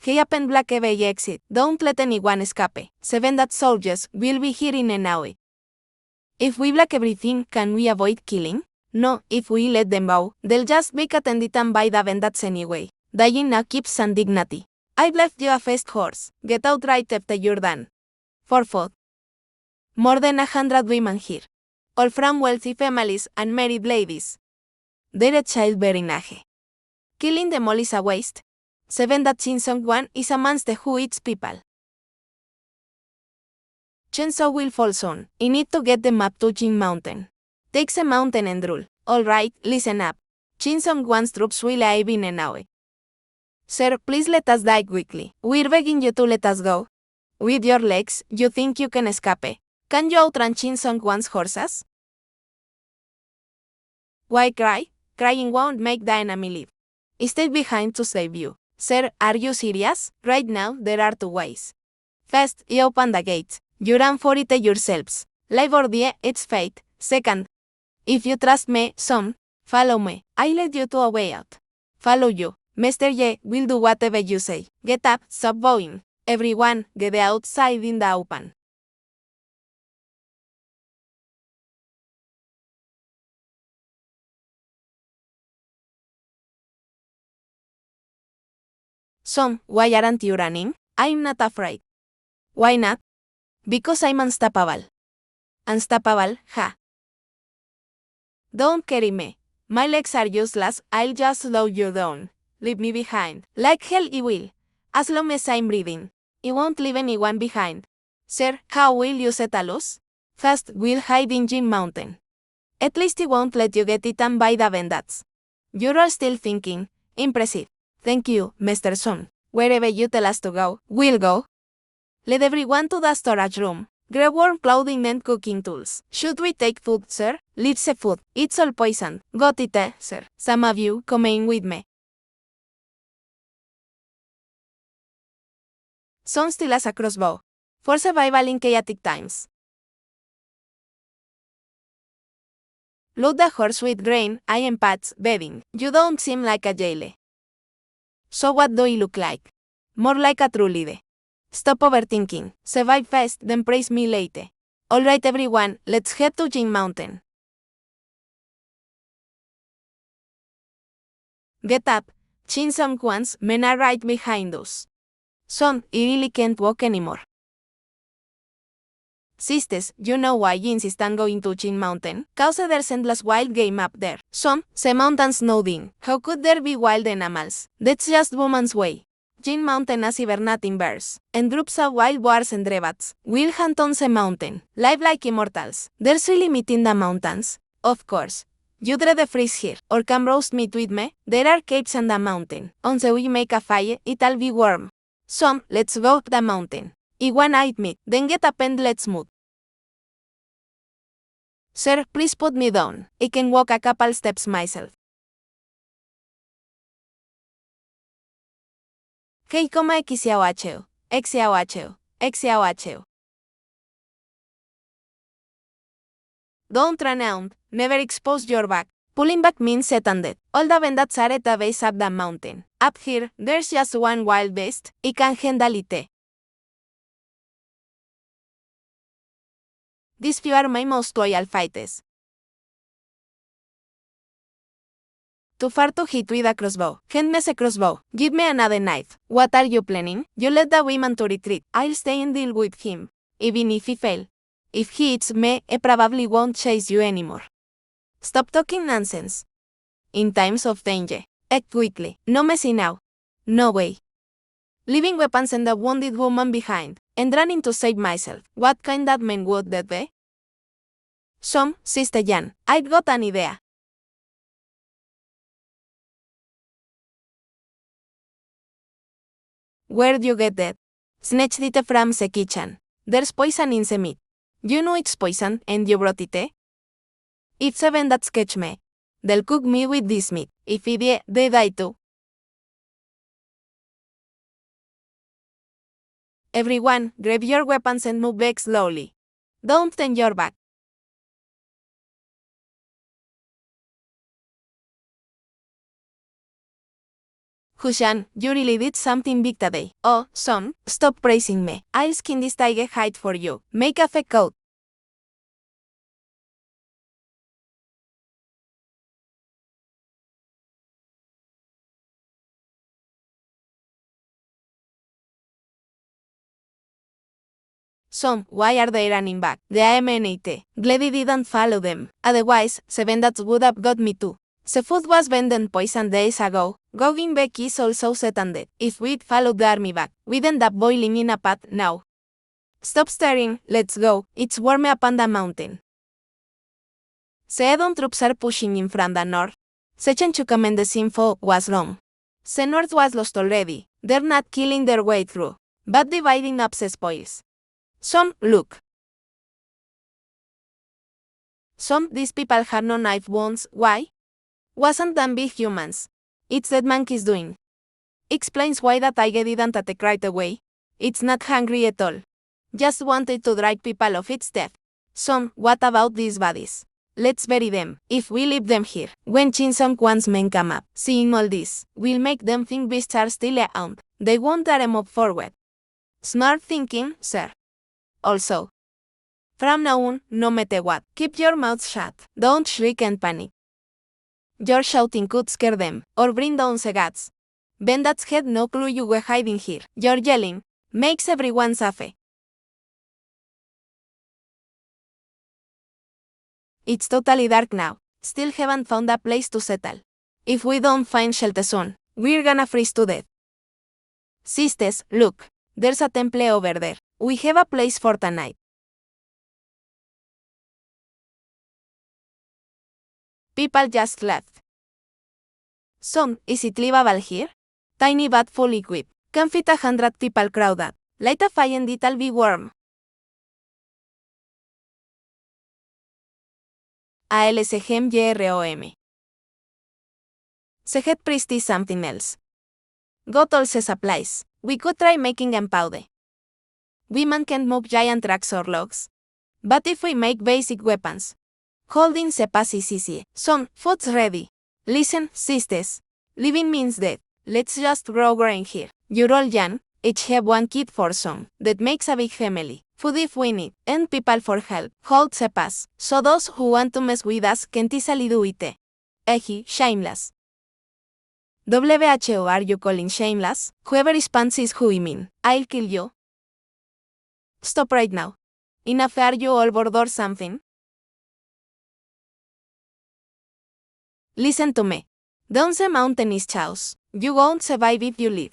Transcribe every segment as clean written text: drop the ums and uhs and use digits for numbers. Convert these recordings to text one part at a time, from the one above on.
He happened black bay exit. Don't let anyone escape. 7 that soldiers will be here in an hour. If we block everything, can we avoid killing? No, if we let them go, they'll just be attended by the bandits anyway. Dying now keeps some dignity. I've left you a fast horse. Get out right after you're done. For food. More than 100 women here. All from wealthy families and married ladies. They're a childbearing age. Killing them all is a waste. 7 that someone is a monster who eats people. Chainsaw will fall soon. I need to get them up to Jin Mountain. Takes a mountain and rule. Alright, listen up. Chainsaw one's troops will arrive in an hour. Sir, please let us die quickly. We're begging you to let us go. With your legs, you think you can escape? Can you outrun Chainsaw one's horses? Why cry? Crying won't make the enemy leave. Stay behind to save you. Sir, are you serious? Right now, there are 2 ways. First, you open the gates. You run for it yourselves. Live or die, it's fate. Second, if you trust me, son, follow me. I lead you to a way out. Follow you. Mr. Ye will do whatever you say. Get up, stop bowing. Everyone, get outside in the open. Son, why aren't you running? I'm not afraid. Why not? Because I'm unstoppable. Unstoppable, ha. Don't carry me. My legs are useless, I'll just slow you down. Leave me behind. Like hell you will. As long as I'm breathing. I won't leave anyone behind. Sir, how will you set a loose? First, we'll hide in Jin Mountain. At least I won't let you get eaten by the bandits. You're all still thinking. Impressive. Thank you, Mr. Son. Wherever you tell us to go, we'll go. Lead everyone to the storage room. Grab warm clothing and cooking tools. Should we take food, sir? Let's say food. It's all poison. Got it, sir. Some of you, come in with me. Son still has a crossbow. For survival in chaotic times. Load the horse with grain, iron pads, bedding. You don't seem like a jailer. So what do I look like? More like a true leader. Stop overthinking. Survive fast, then praise me later. Alright everyone, let's head to Jin Mountain. Get up. Chainsaw one's men are right behind us. Son, I really can't walk anymore. Sisters, you know why I insist on going to Jin Mountain? Cause there's endless wild game up there. Son, the mountain's snowed in. How could there be wild animals? That's just woman's way. Jin Mountain has hibernating bears, and groups of wild boars and rabbits. We'll hunt on the mountain, live like immortals. There's really meat in the mountains. Of course. You'd rather freeze here, or come roast meat with me? There are caves on the mountain. Once we make a fire, it'll be warm. So, let's go up the mountain. I wanna eat meat, then get up and let's move. Sir, please put me down. I can walk a couple steps myself. Hey, XYHO, XYHO, XYHO. Don't run out, never expose your back. Pulling back means set and dead. All the bandits are at the base of the mountain. Up here, there's just one wild beast. I can handle it. These few are my most loyal fighters. Too far to hit with a crossbow. Hand me a crossbow. Give me another knife. What are you planning? You let the woman to retreat. I'll stay and deal with him. Even if he fail. If he hits me, I probably won't chase you anymore. Stop talking nonsense. In times of danger, act quickly. No messy now. No way. Leaving weapons and the wounded woman behind, and running to save myself. What kind of man would that be? Some, Sister Jan, I've got an idea. Where'd you get that? Snatched it from the kitchen. There's poison in the meat. You know it's poison, and you brought it? If 7 that catch me, they'll cook me with this meat. If I die, they die too. Everyone, grab your weapons and move back slowly. Don't turn your back. Hushan, you really did something big today. Oh, son, stop praising me. I'll skin this tiger hide for you. Make a fake coat. Son, why are they running back? The AMNT. Glad he didn't follow them. Otherwise, seven that would have got me too. The food was banned poison days ago. Going back is also set and dead. If we'd followed the army back, we'd end up boiling in a pot now. Stop staring, let's go. It's warm up on the mountain. The Edon troops are pushing in from the north. The Chenchucamende's info was wrong. The north was lost already. They're not killing their way through, but dividing up the spoils. Some, look. Some, these people had no knife wounds, why? Wasn't them big humans. It's that monkey's doing. Explains why that tiger didn't attack right away. It's not hungry at all. Just wanted to drag people off its death. Some, what about these bodies? Let's bury them, if we leave them here. When Chinsong Kwan's men come up, seeing all this, we'll make them think beasts are still around. They won't dare move forward. Smart thinking, sir. Also, from now on, no matter what, keep your mouth shut. Don't shriek and panic. Your shouting could scare them, or bring down the gods. Bandits had no clue you were hiding here. Your yelling makes everyone suffer. It's totally dark now. Still haven't found a place to settle. If we don't find shelter soon, we're gonna freeze to death. Sisters, look. There's a temple over there. We have a place for tonight. People just left. Son, is it livable here? Tiny but fully equipped. Can fit 100 people crowded. Light a fire and it'll be warm. ALSGMYROM. The head priest is something else. Got all the supplies. We could try making gunpowder. Women can't move giant trucks or logs. But if we make basic weapons, holding the pass is easy. Son, food's ready. Listen, sisters. Living means death. Let's just grow grain here. You're all young, each have one kid for some. That makes a big family. Food if we need, and people for help. Hold the pass, so those who want to mess with us can't easily do it. Shameless. WHO, are you calling shameless? Whoever responds is who I mean. I'll kill you. Stop right now. Enough, are you all bored or something? Listen to me. Down the mountain is chaos. You won't survive if you live.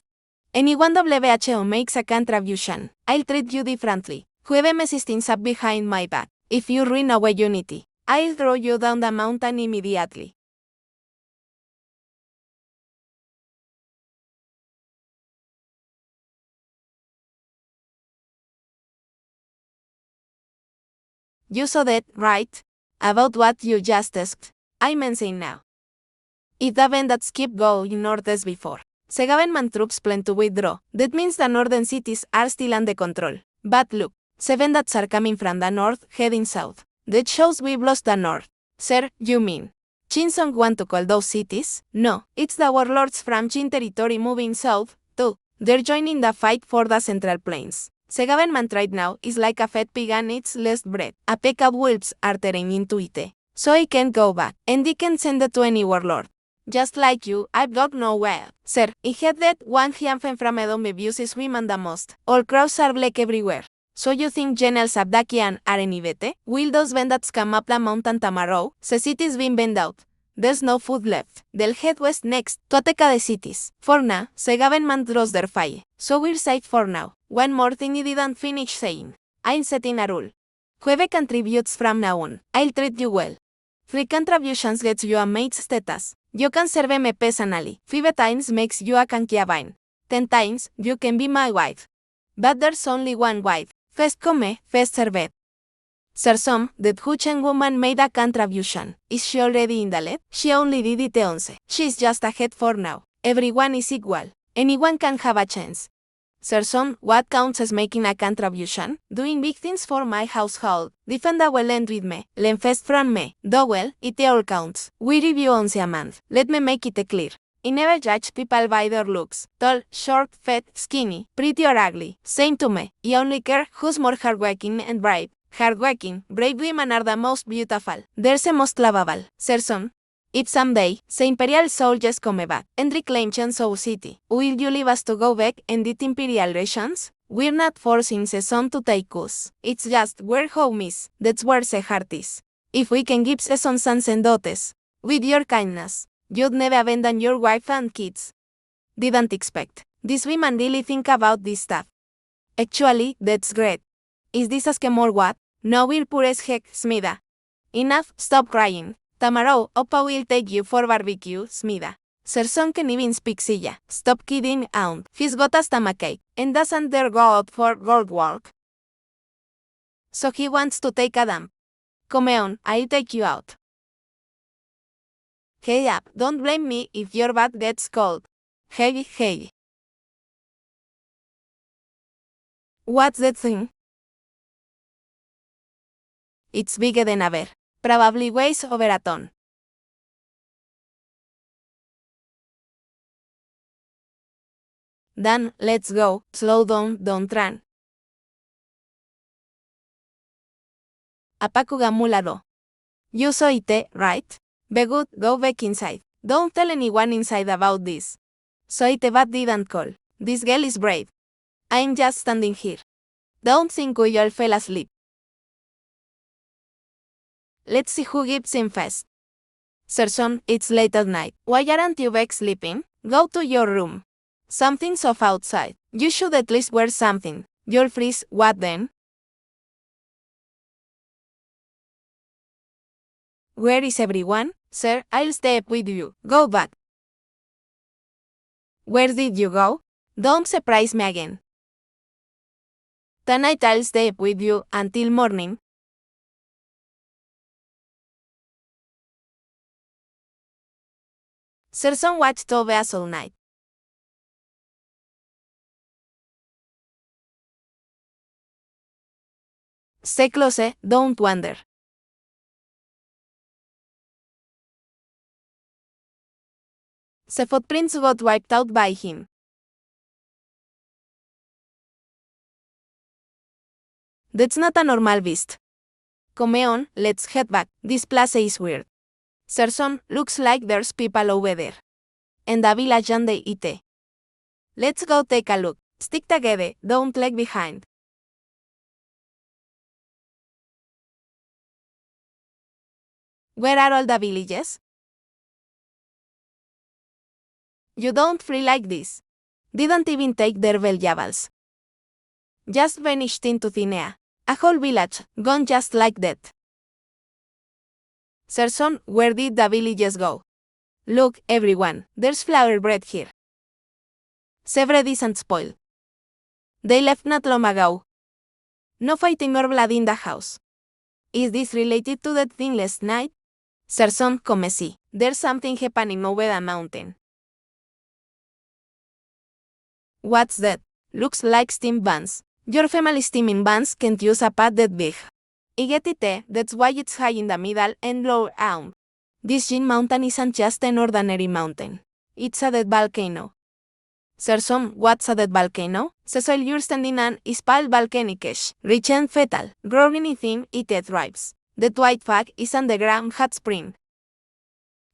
Anyone WHO makes a contribution, I'll treat you differently. Whoever messes things up behind my back, if you ruin our unity, I'll throw you down the mountain immediately. You saw that, right? About what you just asked. I'm saying now. If the bandits keep going north as before, the government troops plan to withdraw. That means the northern cities are still under control. But look, the bandits are coming from the north, heading south. That shows we've lost the north. Sir, you mean Chinsong want to call those cities? No, it's the warlords from Chin territory moving south, too. They're joining the fight for the Central Plains. The government right now is like a fat pig and its last breath. A pack of wolves are tearing into it. So I can't go back, and they can send it to any warlord. Just like you, I've got nowhere. Sir, I had that one Hianfen from Edom abuses women the most. All crows are black everywhere. So you think General Sabdakian are any better? Will those bandits come up the mountain tomorrow? The city's been burned out. There's no food left. They'll head west next, to attack the cities. For now, the government draws their fire. So we're safe for now. One more thing I didn't finish saying. I'm setting a rule. Whoever contributes from now on, I'll treat you well. Free contributions gets you a mate's status. You can serve me personally. 5 times makes you a concubine. 10 times, you can be my wife. But there's only one wife. First come, first served. Sir Som, that Huchen woman made a contribution. Is she already in the lead? She only did it once. She's just ahead for now. Everyone is equal. Anyone can have a chance. Sir Som, what counts as making a contribution? Doing big things for my household. Defend our land with me. Learn fast from me. Do well, it all counts. We review once a month. Let me make it clear. I never judge people by their looks. Tall, short, fat, skinny, pretty or ugly. Same to me. I only care who's more hardworking and brave. Hardworking, brave women are the most beautiful. They're the most lovable. Serson. If someday, the imperial soldiers come back and reclaim Changsou City, will you leave us to go back and eat imperial rations? We're not forcing the son to take us. It's just we're homies. That's where the heart is. If we can give the son sons and daughters, with your kindness, you'd never abandon your wife and kids. Didn't expect. These women really think about this stuff. Actually, that's great. Is this asking more what? No, we're poor as heck, Smida. Enough, stop crying. Tomorrow, Oppa will take you for barbecue, Smida. Serson can even speak Silla. Stop kidding, aunt. He's got a stomachache, and doesn't dare go out for road walk. So he wants to take a dump. Come on, I'll take you out. Hey up, don't blame me if your butt gets cold. Hey. What's that thing? It's bigger than ever. Probably weighs over a ton. Dan, let's go. Slow down, don't run. Apakuga mulado. You saw it, right? Be good, go back inside. Don't tell anyone inside about this. So it but didn't call. This girl is brave. I'm just standing here. Don't think we all fell asleep. Let's see who gives in first. Serson, it's late at night. Why aren't you back sleeping? Go to your room. Something's off outside. You should at least wear something. You'll freeze, what then? Where is everyone? Sir, I'll stay up with you. Go back. Where did you go? Don't surprise me again. Tonight I'll stay up with you until morning. Serson watched over us all night. Stay close, don't wander. The footprints got wiped out by him. That's not a normal beast. Come on, let's head back. This place is weird. Serson, looks like there's people over there. And a village and they eat. Let's go take a look. Stick together, don't lag behind. Where are all the villages? You don't free like this. Didn't even take their valuables. Just vanished into thin air. A whole village, gone just like that. Serson, where did the villages go? Look, everyone, there's flour bread here. The bread isn't spoiled. They left not long ago. No fighting or blood in the house. Is this related to that thing last night? Serson, come see. There's something happening over the mountain. What's that? Looks like steam buns. Your family's steaming buns can't use a pot that big. I get it, that's why it's high in the middle and low down. This Jin mountain isn't just an ordinary mountain. It's a dead volcano. Serson, what's a dead volcano? The soil you're standing on is pale volcanic ash, rich and fatal, growing thin, it thrives. That white fog is underground hot spring.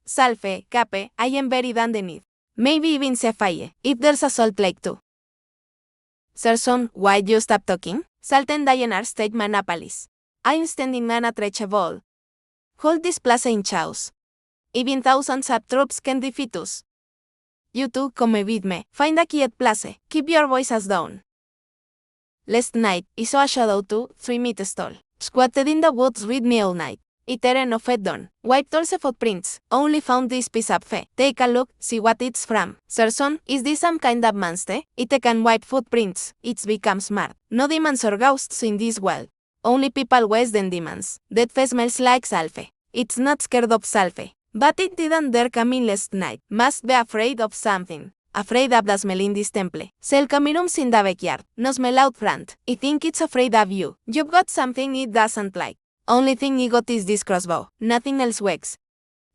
Salve, Cape, I am buried underneath. Maybe even Cephale, if there's a salt lake too. Serson, why'd you stop talking? Salt and Dianar State Monopolies. I'm standing on a treasure wall. Hold this plaza in chaos. Even thousands of troops can defeat us. You two, come with me. Find a key at place. Keep your voices down. Last night, I saw a shadow 2-3 meters tall. Squatted in the woods with me all night. It ain't no fed done. Wiped all the footprints. Only found this piece of fe. Take a look, see what it's from. Serson, is this some kind of monster? It can wipe footprints. It's become smart. No demons or ghosts in this world. Only people worse than demons. That fe smells like sulfur. It's not scared of sulfur. But it didn't dare come in last night. Must be afraid of something. Afraid of the smell in this temple. Sell caminums in the backyard. No smell out front. I think it's afraid of you. You've got something it doesn't like. Only thing I got is this crossbow. Nothing else works.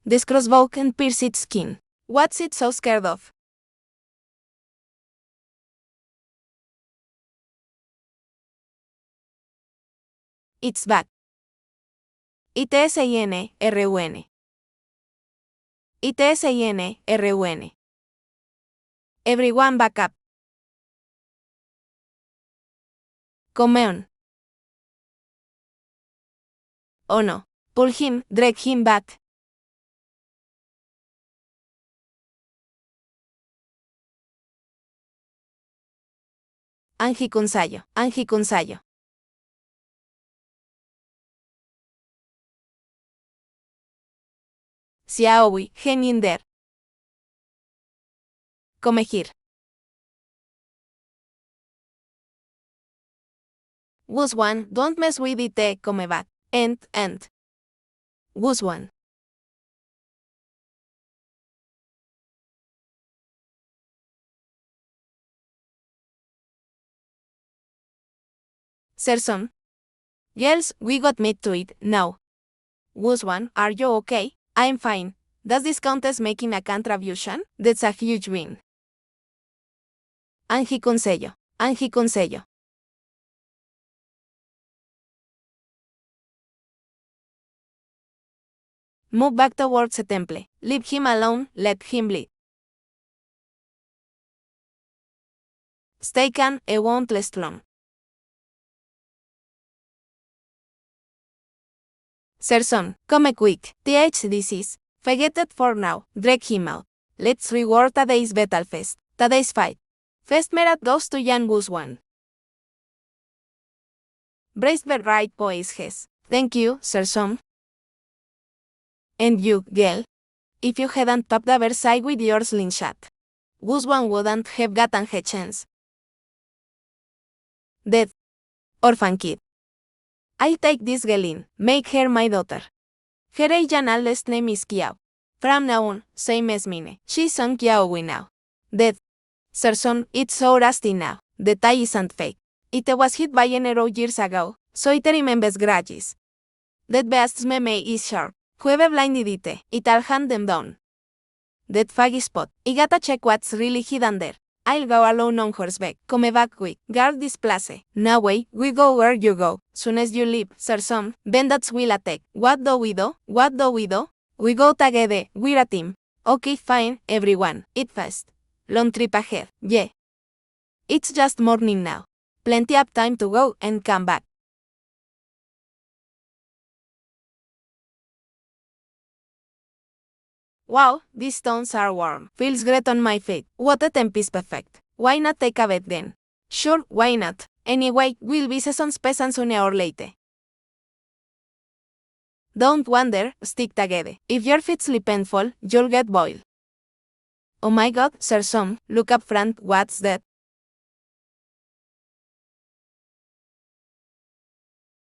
This crossbow can pierce its skin. What's it so scared of? It's back. ITSINRUN. ITSINRUN. Everyone back up. Come on. Oh no. Pull him, drag him back. Angiconsayo. Xiaowi, geninder. Comegir. Was one, don't mess with it, come back. End. Was one. Serson. Yes, we got made to it, now. Was one, are you okay? I'm fine. Does this count as making a contribution? That's a huge win. Angiconsello. Move back towards the temple. Leave him alone, let him bleed. Stay calm, it won't last long. Serson, come quick. This is. Forget it for now. Drag him out. Let's reward today's battle fest. Today's fight. First merit goes to Jan Guzwan. Braced the right poise. Thank you, Serson. And you, girl. If you hadn't topped the other side with your slingshot, Guzwan wouldn't have gotten a chance. Dead. Orphan kid. I'll take this girl in, make her my daughter. Her last name is Kiao. From now on, same as mine. She's on Kiaowi now. Dead. Serson, it's so rusty now. The tie isn't fake. It was hit by an arrow years ago, so it remembers grudges. That beast's meme is sharp. Whoever blinded it'll hand them down. That faggy spot. I gotta check what's really hidden there. I'll go alone on horseback. Come back quick. Guard this place. Now way, we go where you go. Soon as you leave, Serson, bandits will attack. What do we do? We go together. We're a team. Okay, fine, everyone. Eat fast. Long trip ahead. Yeah. It's just morning now. Plenty of time to go and come back. Wow, these stones are warm. Feels great on my feet. What a temp is perfect. Why not take a bed then? Sure, why not? Anyway, we'll be season's peasants sooner or later. Don't wonder, stick together. If your feet slip and fall, you'll get boiled. Oh my god, Serson, look up front, what's that?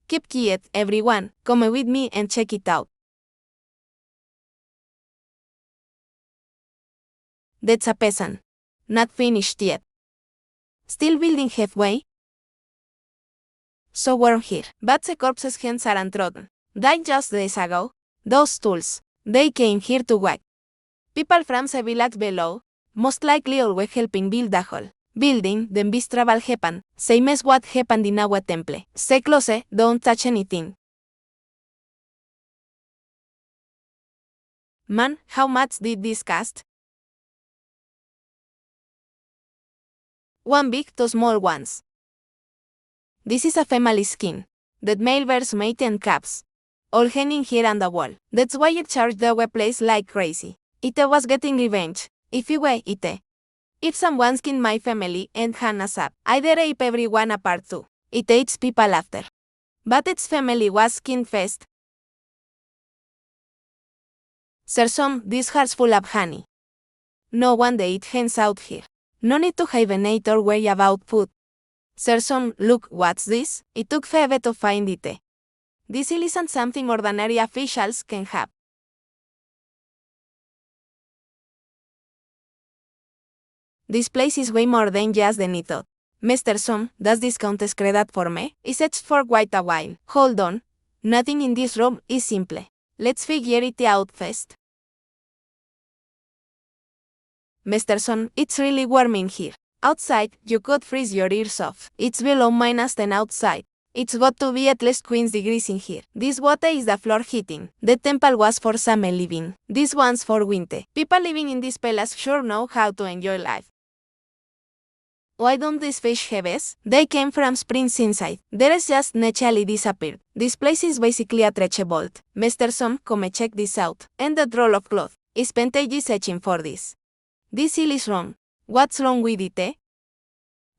Keep quiet, everyone. Come with me and check it out. That's a peasant. Not finished yet. Still building halfway? So we're here. But the corpse's hands aren't rotten. Died just days ago. Those tools. They came here to whack. People from the village below, most likely always helping build the whole building, then this trouble happened, same as what happened in our temple. Stay close, don't touch anything. Man, how much did this cost? One big, two small ones. This is a family skin. That male bears mate and caps. All hanging here on the wall. That's why it charged our place like crazy. It was getting revenge. If you were it. If someone skinned my family and hung us up, I'd rape everyone apart too. It eats people after. But its family was skinned first. Serson, this heart's full of honey. No wonder it hangs out here. No need to hibernate or worry about food. Serson, look, what's this? It took forever to find it. This isn't something ordinary officials can have. This place is way more dangerous than I thought. Mr. Son, does this count as credit for me? I searched for quite a while. Hold on. Nothing in this room is simple. Let's figure it out first. Mr. Son, it's really warm in here. Outside, you could freeze your ears off. It's below -10 outside. It's got to be at least 20 degrees in here. This water is the floor heating. The temple was for summer living. This one's for winter. People living in this palace sure know how to enjoy life. Why don't these fish have eyes? They came from springs inside. There is just naturally disappeared. This place is basically a treasure vault. Mr. Som, come check this out. And that roll of cloth. I spent ages searching for this. This seal is wrong. What's wrong with it, eh?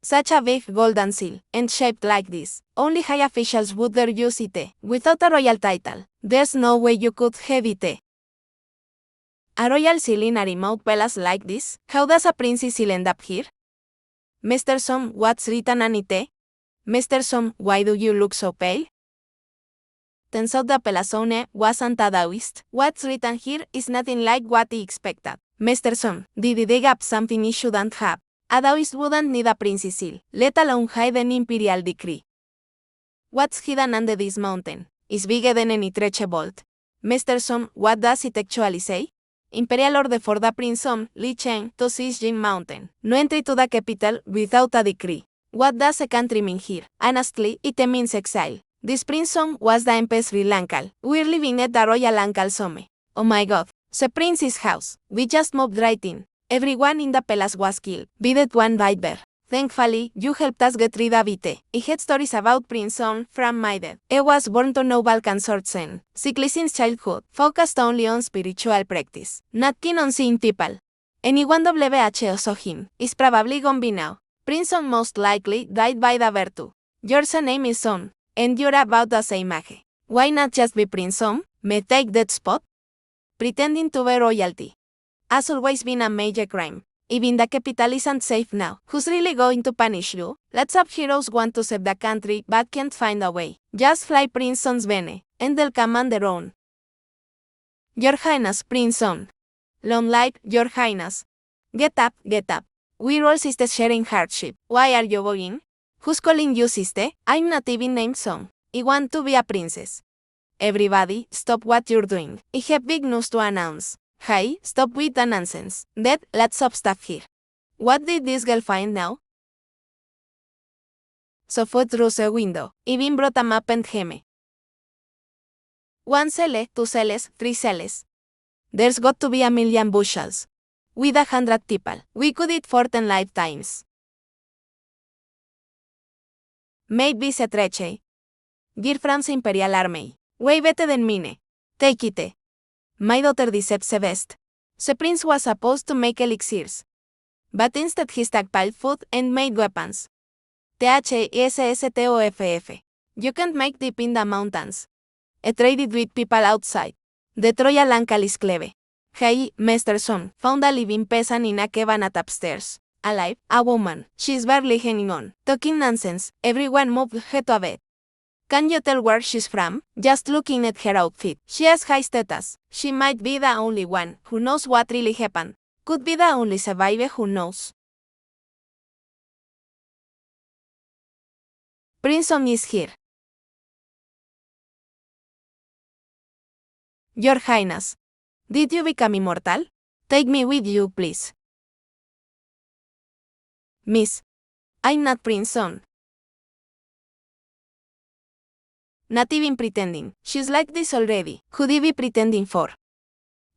Such a big golden seal, and shaped like this. Only high officials would dare use it, eh? Without a royal title. There's no way you could have it, eh? A royal seal in a remote palace like this? How does a princess seal end up here? Mr. Som, what's written on it, eh? Mr. Som, why do you look so pale? Turns out the Pelazone wasn't a Taoist. What's written here is nothing like what he expected. Mr. Som, did he dig up something he shouldn't have? A Taoist wouldn't need a princess seal, let alone hide an imperial decree. What's hidden under this mountain? Is bigger than any treasure vault. Mr. Som, what does it actually say? Imperial order for the Prince Som, Li Chen, to seize Jin Mountain. No entry to the capital without a decree. What does a country mean here? Honestly, it means exile. This Prince Som was the Empress Sri Lanka. We're living at the royal Uncle Some. Oh my god. The prince's house. We just moved right in. Everyone in the palace was killed. Be that one right there. Thankfully, you helped us get rid of it. I had stories about Prince Son from my dad. I was born to noble consorts and, sickly since childhood, focused only on spiritual practice. Not keen on seeing people. Anyone WHO saw him, is probably gone by now. Prince Son most likely died by the virtue. Your name is Son, and you're about the same age. Why not just be Prince Son? May take that spot? Pretending to be royalty has always been a major crime. Even the capital isn't safe now. Who's really going to punish you? Lots of heroes want to save the country but can't find a way. Just fly Prince Son's bene, and they'll come on their own. Your Highness, Prince Son. Long life, Your Highness. Get up, get up. We're all sisters sharing hardship. Why are you going? Who's calling you sister? I'm not even named Son. I want to be a princess. Everybody, stop what you're doing. I have big news to announce. Hey, stop with the nonsense. Dad, let's stop stuff here. What did this girl find now? So foot through the window. Even brought a map and heme. 1 celle, 2 celles, 3 celles. There's got to be 1,000,000 bushels. With 100 people, we could eat for 10 lifetimes. Maybe se treche. Gear from the Imperial Army. Way better than mine. Take it. My daughter deserves the best. The prince was supposed to make elixirs. But instead he stockpiled food and made weapons. THESSTOFF. You can't make deep in the mountains. I traded with people outside. The royal uncle is clever. Hey, Mr. Son, found a living peasant in a cabin upstairs. Alive, a woman. She's barely hanging on. Talking nonsense, everyone moved her to a bed. Can you tell where she's from? Just looking at her outfit. She has high status. She might be the only one who knows what really happened. Could be the only survivor who knows. Prince Son is here. Your Highness. Did you become immortal? Take me with you, please. Miss. I'm not Prince Son. Not even pretending. She's like this already. Who'd he be pretending for?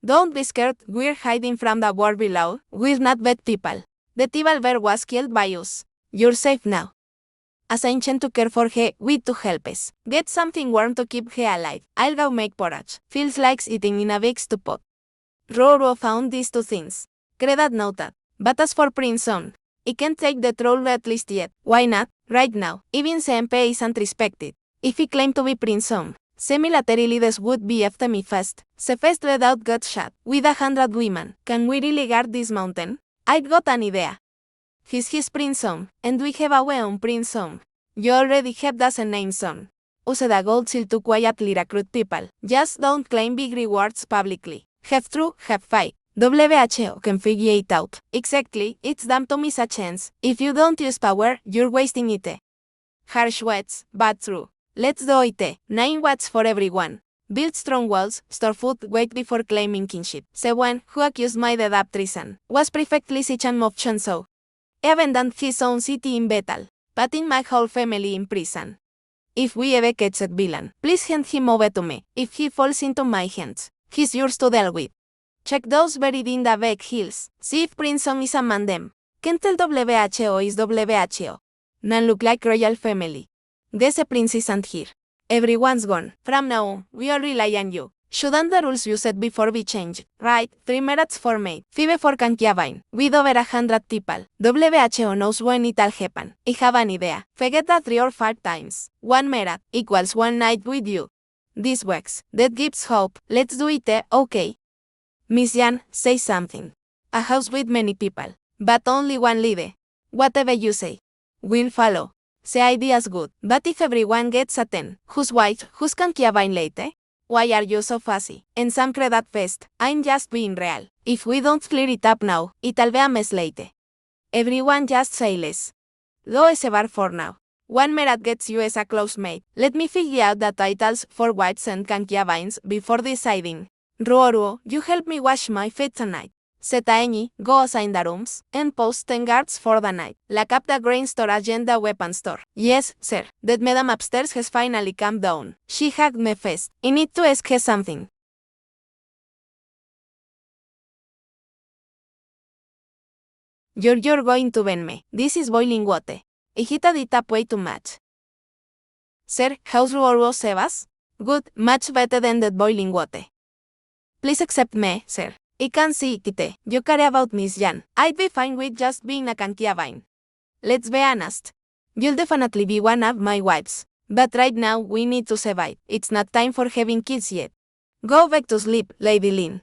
Don't be scared, we're hiding from the war below. We're not bad people. The Tibal bear was killed by us. You're safe now. As ancient to care for her, with to help us. Get something warm to keep her alive. I'll go make porridge. Feels like eating in a big stew pot. Roro found these 2 things. Credit noted. But as for Prince Son, he can't take the throne at least yet. Why not? Right now. Even CMP isn't respected. If he claimed to be Prince Son, the military leaders would be after me fast. The first redoubt got shot, with 100 women. Can we really guard this mountain? I've got an idea. He's his Prince Son, and we have our own Prince Son. You already have the name Son. Use the gold seal to quietly recruit people. Just don't claim big rewards publicly. Have true, have fight. WHO can figure it out. Exactly, it's dumb to miss a chance. If you don't use power, you're wasting it. Harsh words, but true. Let's do it. 9 watts for everyone. Build strong walls, store food, wait before claiming kinship. The one who accused my dead up treason was perfectly such an option so. He abandoned his own city in battle, putting my whole family in prison. If we ever catch that villain, please hand him over to me. If he falls into my hands, he's yours to deal with. Check those buried in the back hills. See if Princeton is among them. Can't tell WHO is WHO. None look like royal family. Guess the prince isn't here. Everyone's gone. From now on, we all rely on you. Shouldn't the rules you set before be changed? Right, 3 merats for maid, 5 for concubine, with over 100 people. WHO knows when it'll happen. I have an idea. Forget that 3 or 5 times. 1 merat equals 1 night with you. This works. That gives hope. Let's do it, okay? Miss Jan, say something. A house with many people, but only one leader. Whatever you say, we'll follow. The idea's good, but if everyone gets a 10, who's white, who's concubine later? Why are you so fussy? And some credit fest, I'm just being real. If we don't clear it up now, it'll be a mess later. Everyone just say less. Lo is a bar for now. 1 merat gets you as a close mate. Let me figure out the titles for whites and concubines before deciding. Ruoruo, you help me wash my feet tonight. Setaenyi, go assign the rooms, and post 10 guards for the night. Lock up the grain storage and the weapon store. Yes, sir, that madam upstairs has finally calmed down. She hugged me fast. I need to ask her something. You're going to burn me. This is boiling water. I heated it up way too much. Sir, how's Ruoruo Sebas? Good, much better than that boiling water. Please accept me, sir. I can see it. You care about Miss Jan. I'd be fine with just being a concubine. Let's be honest. You'll definitely be one of my wives. But right now, we need to survive. It's not time for having kids yet. Go back to sleep, Lady Lynn.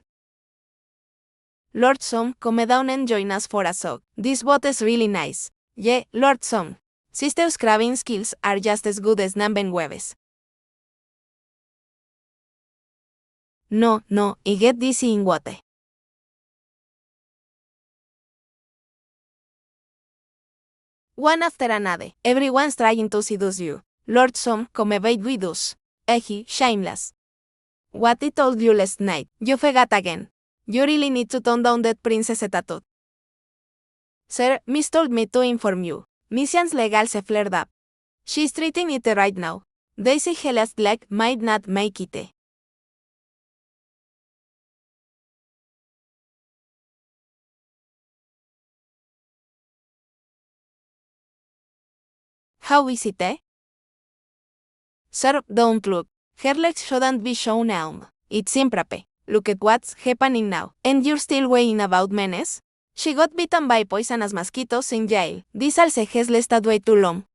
Lord Som, come down and join us for a soak. This boat is really nice. Yeah, Lord Som. Sister's crabbing skills are just as good as Nambenhueves. No, I get dizzy in water. One after another, everyone's trying to seduce you. Lord Som, come evade with us. Shameless. What I told you last night, you forgot again. You really need to tone down that princess tattoo. Sir, Miss told me to inform you. Miss Jan's legals have flared up. She's treating it right now. They say her last leg might not make it. How is it, Sir, don't look. Her legs shouldn't be shown now. It's improper. Look at what's happening now. And you're still worrying about Menace? She got bitten by poisonous mosquitoes in jail. This also has lasted way too long.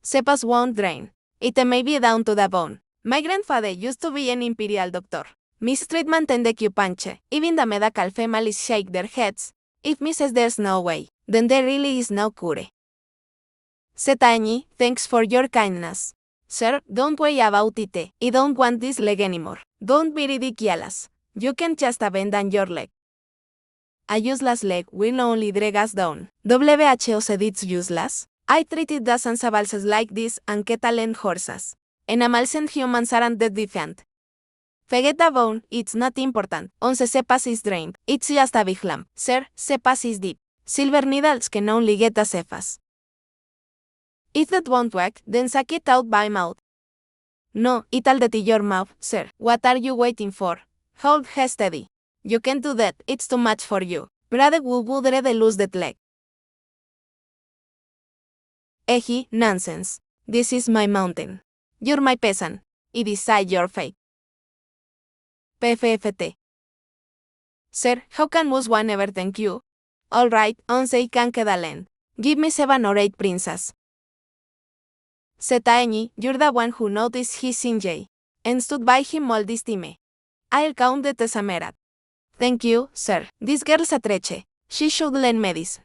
Cepas won't drain. It may be down to the bone. My grandfather used to be an imperial doctor. Mistreatment and acupuncture. Even the medical families shake their heads. If Miss says there's no way, then there really is no cure. Setaenyi, thanks for your kindness. Sir, don't worry about it. I don't want this leg anymore. Don't be ridiculous. You can't just abandon your leg. A useless leg will only drag us down. WHO said it's useless. I treated dozens of balses like this and cattle and horses. Animals and humans aren't that different. Forget the bone, it's not important. Once cepas is drained, it's just a big lump. Sir, cepas is deep. Silver needles can only get a cephas. If that won't work, then suck it out by mouth. No, it'll dirty your mouth, sir. What are you waiting for? Hold her steady. You can't do that, it's too much for you. Brother would rather lose that leg. Nonsense. This is my mountain. You're my peasant. I decide your fate. PFFT. Sir, how can one ever thank you? Alright, once I can get a land. Give me 7 or 8 princes. Setaenyi, you're the one who noticed his sinjay, and stood by him all this time. I'll count the tesamerat. Thank you, sir. This girl's a treche. She should learn medicine.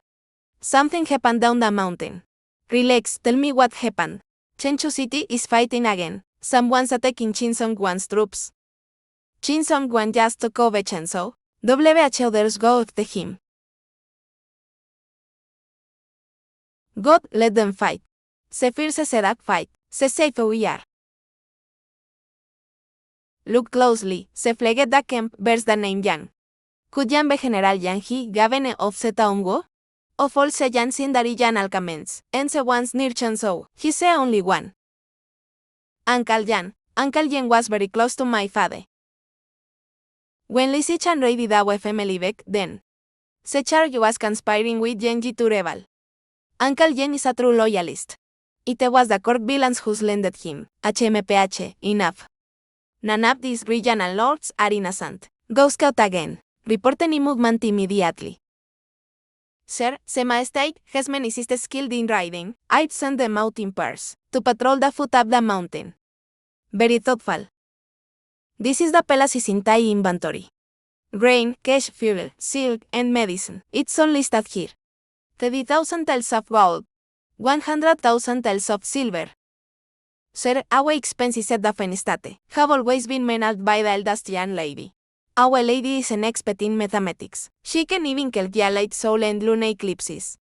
Something happened down the mountain. Relax, tell me what happened. Chenchu City is fighting again. Someone's attacking Chinsong-Wan's troops. Chinsong-Wan just took over Chenso. WHO there's go after him. God, let them fight. Se fierce sedak fight. Se safe we are. Look closely, se flaget da Kemp bears the name Yang. Could Yang be General Yang he gavene of Zeta Ongo? Of all se Yang sindari Yan alcaments, and se once near Chansou, he se only one. Uncle Yang was very close to my father. When Lizzie Chan raided our family back then, se charge was conspiring with Genji to rebel. Uncle Yang is a true loyalist. It was the court villains who lended him, HMPH, enough. None of these regional lords are innocent. Go scout again. Report any movement immediately. Sir, Sa Majesty has many sisters skilled in riding. I'd send them out in pairs to patrol the foot of the mountain. Very thoughtful. This is the palace's entire inventory. Grain, cash, fuel, silk, and medicine. It's all listed here. 30,000 taels of gold. 100,000 taels of silver. Sir, our expenses at the Fenestate have always been managed by the eldest young lady. Our lady is an expert in mathematics. She can even calculate solar and lunar eclipses.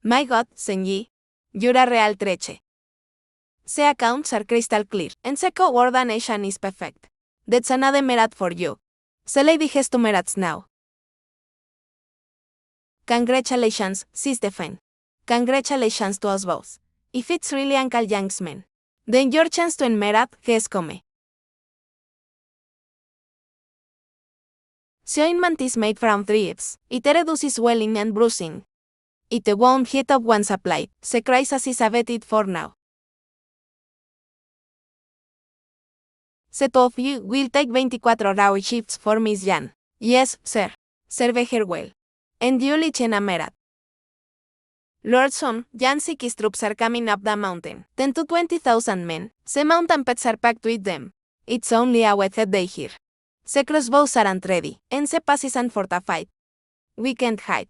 My God, Senyi, you're a real treche. Se accounts are crystal clear, and se coordination is perfect. That's another merit for you. Se lady has 2 merits now. Congratulations, Stephen. Congratulations to us both. If it's really Uncle Yang's men, then your chance to merit has come. The ointment is made from thrips. It reduces swelling and bruising. It won't heat up once applied. The crisis is abated for now. The two of you will take 24-hour shifts for Miss Yan. Yes, sir. Serve her well. And you lichen a merat. Lord Son, Yansik's troops are coming up the mountain. 10 to 20,000 men. The mountain pets are packed with them. It's only a wet day here. The crossbows aren't ready, and the pass isn't fortified. We can't hide.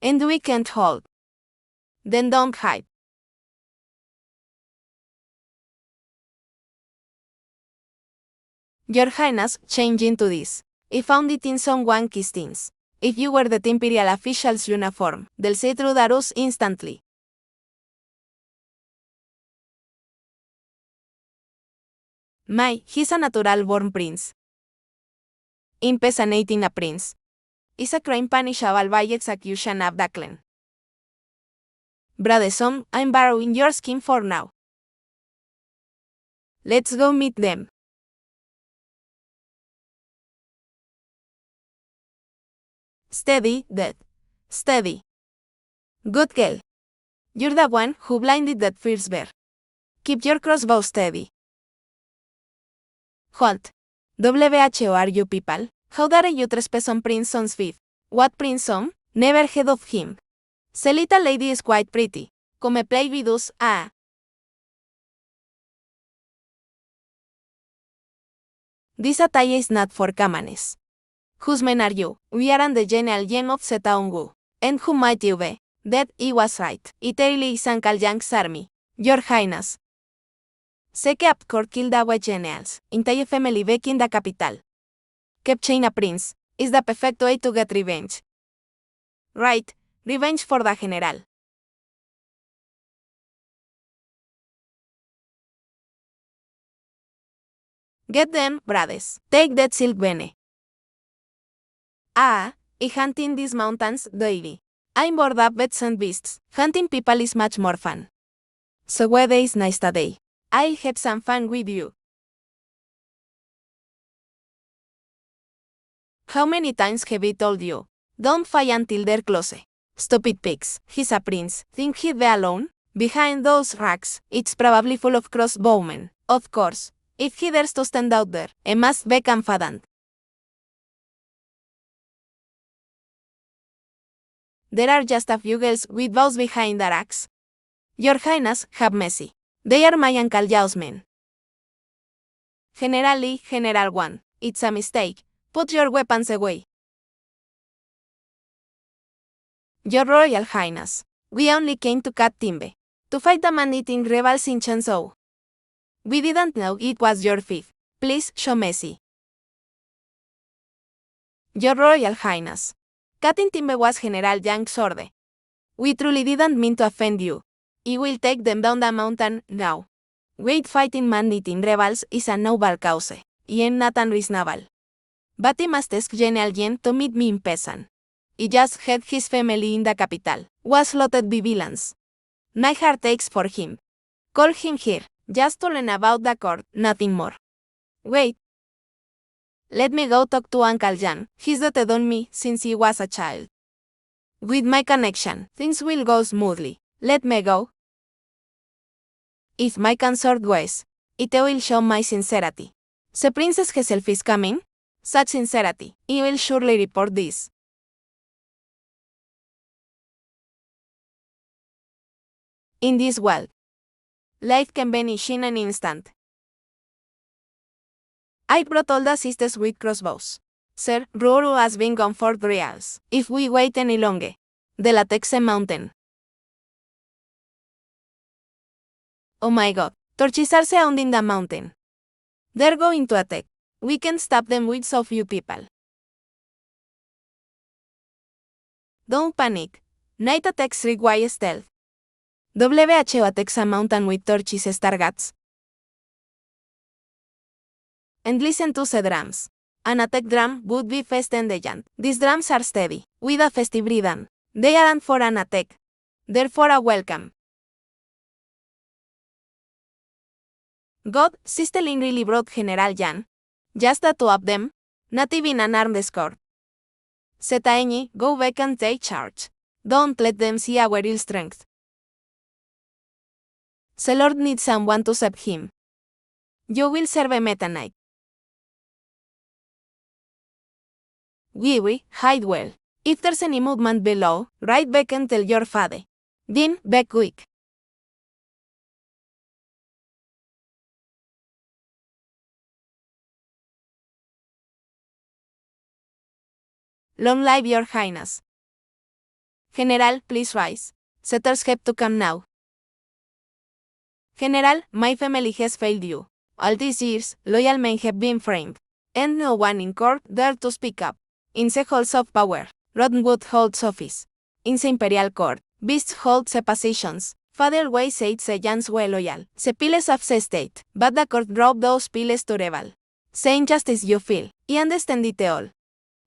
And we can't hold. Then don't hide. Your Highness, change into this. I found it in some wonky things. If you were the imperial official's uniform, they'll say through the ruse instantly. He's a natural-born prince. Impersonating a prince is a crime punishable by execution of the clan. Bradeson, I'm borrowing your skin for now. Let's go meet them. Steady, Dad. Steady. Good girl. You're the one who blinded that first bear. Keep your crossbow steady. Halt. WHO are you people? How dare you trespass on Prince Son's feet? What Prince Son? Never heard of him. The little lady is quite pretty. Come play with us, ah. This attire is not for Kamanes. Whose men are you? We are on the General Yen of Zeta Ongu. And who might you be? That he was right. It really is Uncle Yang's army. Your Highness. Sé que Apcourt killed our generals. Entire family back in the capital. Capturing a prince is the perfect way to get revenge. Right, revenge for the general. Get them, brades. Take that silk bene. I hunt in these mountains daily. I'm bored of pets and beasts. Hunting people is much more fun. So weather is nice today. I'll have some fun with you. How many times have I told you? Don't fight until they're close. Stupid pigs. He's a prince. Think he'd be alone? Behind those racks, it's probably full of crossbowmen. Of course. If he dares to stand out there, he must be confident. There are just a few girls with bows behind the racks. Your Highness, have mercy. They are my Uncle Yao's men. General 1, it's a mistake. Put your weapons away. Your Royal Highness, we only came to cut timber. To fight the man-eating rebels in Chansou. We didn't know it was your fief. Please show mercy. Your Royal Highness, cutting timber was General Yang's order. We truly didn't mean to offend you. I will take them down the mountain now. Wait, fighting man-eating rebels is a noble cause. ien not unreasonable. But he must ask genial yen to meet me in Pesan. He just had his family in the capital, was loaded by villains. My heart aches for him. Call him here, just to learn about the court, nothing more. Wait. Let me go talk to Uncle Jan, he's doted on me since he was a child. With my connection, things will go smoothly. Let me go. If my consort goes, it will show my sincerity. The princess herself is coming? Such sincerity, he will surely report this. In this world, life can vanish in an instant. I brought all the sisters with crossbows. Sir, Ruru has been gone for 3 years. If we wait any longer, the Latexe mountain. Oh my god, torches are sound in the mountain. They're going to attack. We can stop them with so few people. Don't panic. Night attacks require stealth. WHO attacks a mountain with torches stargats. And listen to the drums. An attack drum would be fast and giant. These drums are steady, with a festive rhythm. They aren't for an attack. They're for a welcome. God, Sistelin really brought General Jan. Just the two of them, not even an armed escort. Zetaenyi, go back and take charge. Don't let them see our real strength. The Lord needs someone to save him. You will serve a Meta Knight. We hide well. If there's any movement below, right back and tell your father. Then, back quick. Long live your highness. General, please rise. Settlers have to come now. General, my family has failed you. All these years, loyal men have been framed. And no one in court dared to speak up. In the halls of power, Rottenwood holds office. In the imperial court, beasts hold the positions. Father Way said the Jans were loyal. The piles of the state, but the court drove those piles to rebel. The injustice you feel, I understand it all.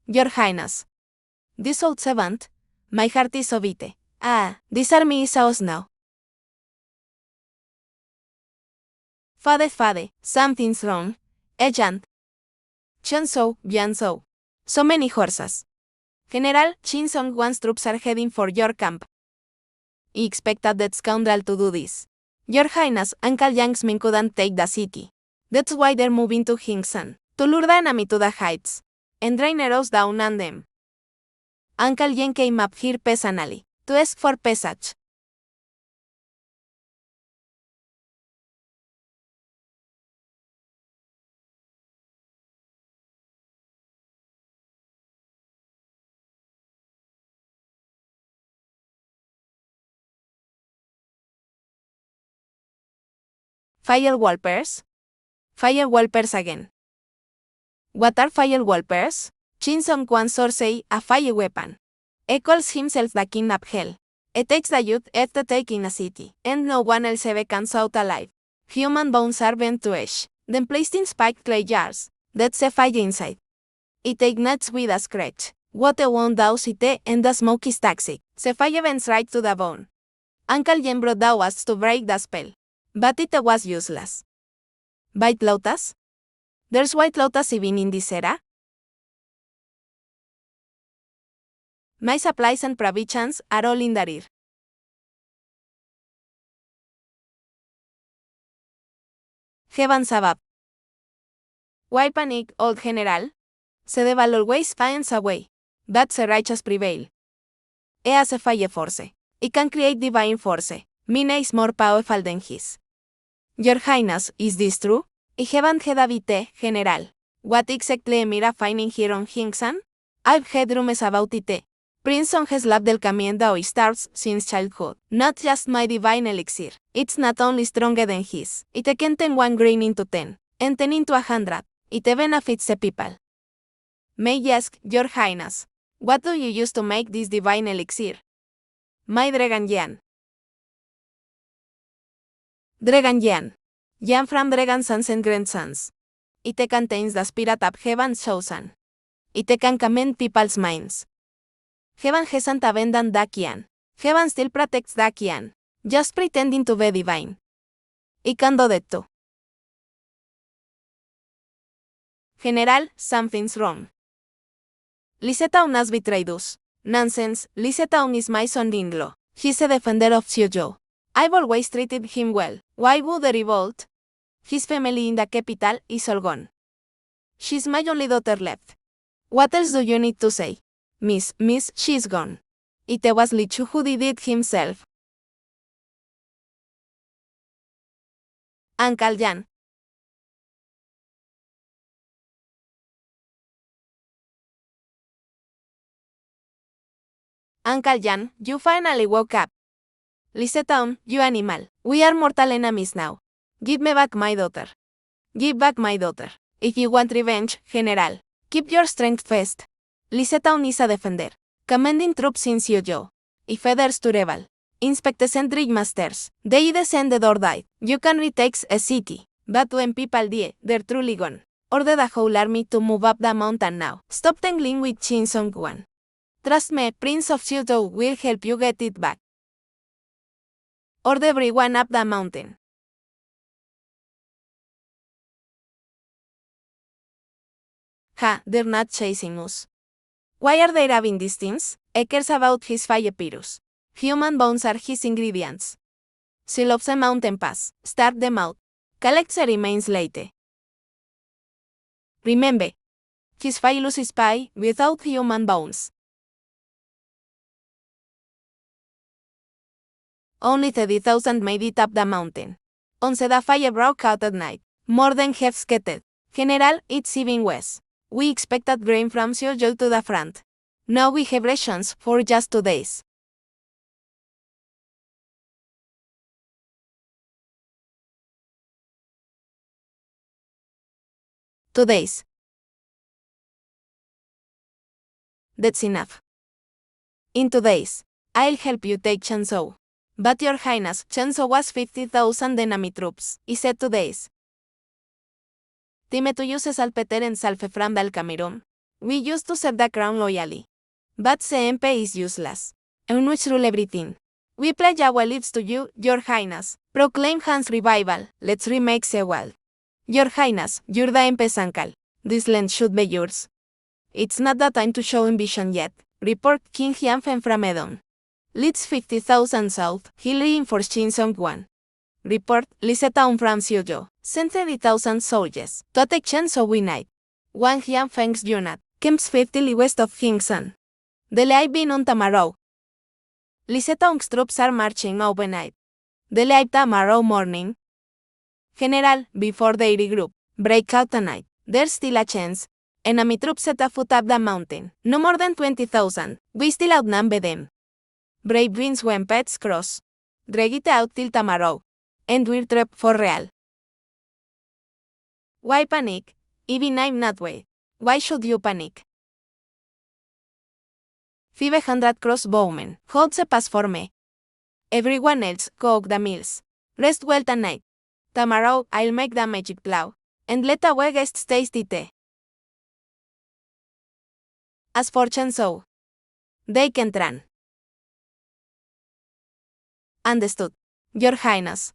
Your highness. This old servant, my heart is so beat. This army is ours now. Father, something's wrong. Agent. Chonsou, Bianzhou. So many horses. General, Chinsong Wan's troops are heading for your camp. I expected that scoundrel to do this. Your highness, Uncle Yang's men couldn't take the city. That's why they're moving to Hingsan, to lure the enemy to the heights, and rain arrows down on them. Uncle Yang came up here personally, to ask for passage. Firewalkers? Firewalkers again. What are firewalkers? Chinsong Quan Sorsei, a fire weapon. He calls himself the king of hell. He takes the youth at the taking a city, and no one else ever comes out alive. Human bones are bent to ash, then placed in spiked clay jars. That's a fire inside. It ignites with a scratch. Water won't douse it, and the smoke is toxic. The fire bends right to the bone. Uncle Yen brought the wasps to break the spell. But it was useless. White Lotus? There's White Lotus even in this era? My supplies and provisions are all in the rear. Heavens above. Why panic, old general? The devil always finds a way. That's the righteous prevail. He has a fire force. He can create divine force. Mine is more powerful than his. Your highness, is this true? I haven't had a bite, general. What exactly am I finding here on Hingsan? I've heard rumors about it. Prince Song has loved El Camiendo stars since childhood. Not just my divine elixir. It's not only stronger than his. It can turn 1 grain into 10, and 10 into 100. It benefits the people. May I ask, your highness, what do you use to make this divine elixir? My Dragon Yan. Dragon Yan. Yan from Dragon Sons and Grandsons. It contains the spirit of heaven's chosen. It can commend people's minds. Heaven hasn't abandoned Dakian. Heaven still protects Dakian. Just pretending to be divine. It can do that too. General, something's wrong. Lisetaun has betrayed us. Nonsense, Lisetaun is my son-in-law. He's a defender of Xiuzhou. I've always treated him well. Why would the revolt? His family in the capital is all gone. She's my only daughter left. What else do you need to say? Miss, she's gone. It was Li Chu who did it himself. Uncle Jan. Uncle Jan, you finally woke up. Lisetaun, you animal. We are mortal enemies now. Give me back my daughter. Give back my daughter. If you want revenge, General, keep your strength fast. Lisetaun is a defender. Commanding troops in Xiuzhou. If feathers to rebel. Inspect the sentry masters. They descended or died. You can retake a city. But when people die, they're truly gone. Order the whole army to move up the mountain now. Stop tangling with Qin Songguan. Trust me, Prince of Xiuzhou will help you get it back. Order everyone up the mountain. Ha, they're not chasing us. Why are they having these things? He cares about his Pyrus. Human bones are his ingredients. She loves a mountain pass. Start them out. Collect the remains later. Remember, his phylus is pie without human bones. Only 30,000 made it up the mountain. Once the fire broke out at night, more than half scattered. General, it's even worse. We expected grain from Xiuzhou to the front. Now we have rations for just 2 days. Days. That's enough. In 2 days, I'll help you take Chenzhou. But your highness, Chenzhou was 50,000 enemy troops. He said 2 days. Time to use Salpeter and Salfe from the Cameroon. We used to serve the crown loyally. But CMP is useless. Eunuchs rule everything. We pledge our lives to you, your highness. Proclaim Han's revival. Let's remake Sewell. Your highness, you're the MP's uncle. This land should be yours. It's not the time to show ambition yet. Report King Hianfen from Edon. Leads 50,000 south. He'll reinforce Qin Songguan. Report Lisetaun from Xiuzhou. Send 30,000 soldiers to attack Chenzhou we night. Wang Hianfeng's unit camps 50 li west of Hingsan. The live been on tomorrow. Lisetaun's troops are marching overnight. The live tomorrow morning. General, before they regroup, break out tonight. There's still a chance. Enemy troops set a foot up the mountain. No more than 20,000. We still outnumber them. Brave wins when pets cross. Drag it out till tomorrow. And we're trapped for real. Why panic? Even I'm not weak. Why should you panic? 500 crossbowmen. Hold the pass for me. Everyone else, cook the meals. Rest well tonight. Tomorrow, I'll make the magic plow. And let our guests taste it. As for Chenzhou, they can't run. Understood, your highness.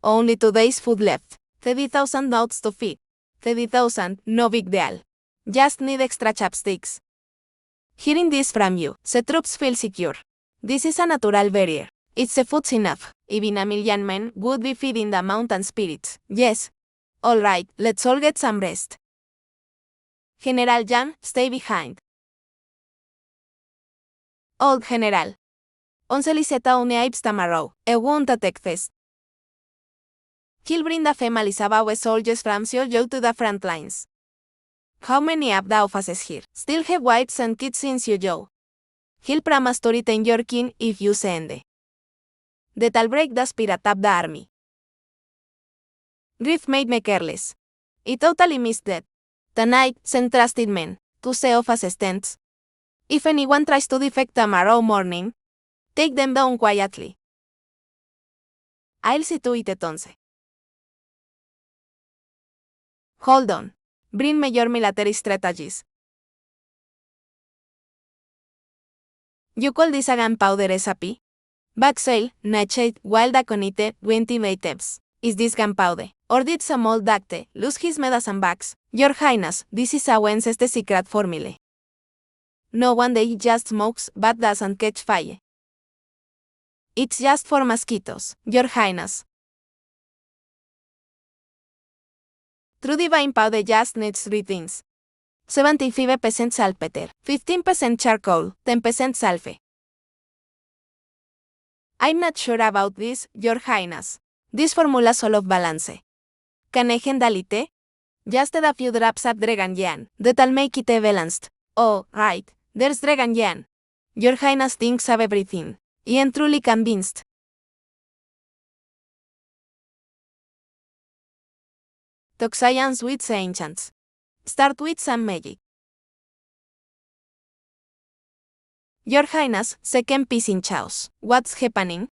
Only 2 days food left. 30,000 notes to feed. 30,000, no big deal. Just need extra chopsticks. Hearing this from you, the troops feel secure. This is a natural barrier. It's a food's enough. Even a million men would be feeding the mountain spirits. Yes. Alright, let's all get some rest. General Jan, stay behind. Old General. Once Lisetaun apes tomorrow, a won't attack fest. He'll bring the family Sabawe soldiers from Xiuzhou to the front lines. How many of the officers here still have wives and kids in Xiuzhou? He'll promise to retain your king if you send. That'll break the spirit of the army. Grief made me careless. I totally missed that. Tonight, send trusted men to say of assistants. If anyone tries to defect tomorrow morning, take them down quietly. I'll see to it entonces. Hold on. Bring me your military strategies. You call this a gunpowder recipe? Backsail, Nightshade, Wild Aconite, 20 natives. Is this gunpowder? Or did some old acte lose his medicine bags? Your Highness, this is a Wednesday secret formula. No one day just smokes, but doesn't catch fire. It's just for mosquitoes, Your Highness. True divine powder just needs 3 things. 75% saltpeter, 15% charcoal, 10% sulfur. I'm not sure about this, Your Highness. This formula sort of balance. Can I handle it? Just add a few drops of dragon yan, that'll make it balanced. Oh, right, there's dragon yan. Your Highness thinks of everything. I am truly convinced. Talk science with the ancients. Start with some magic. Your Highness, second piece in chaos. What's happening?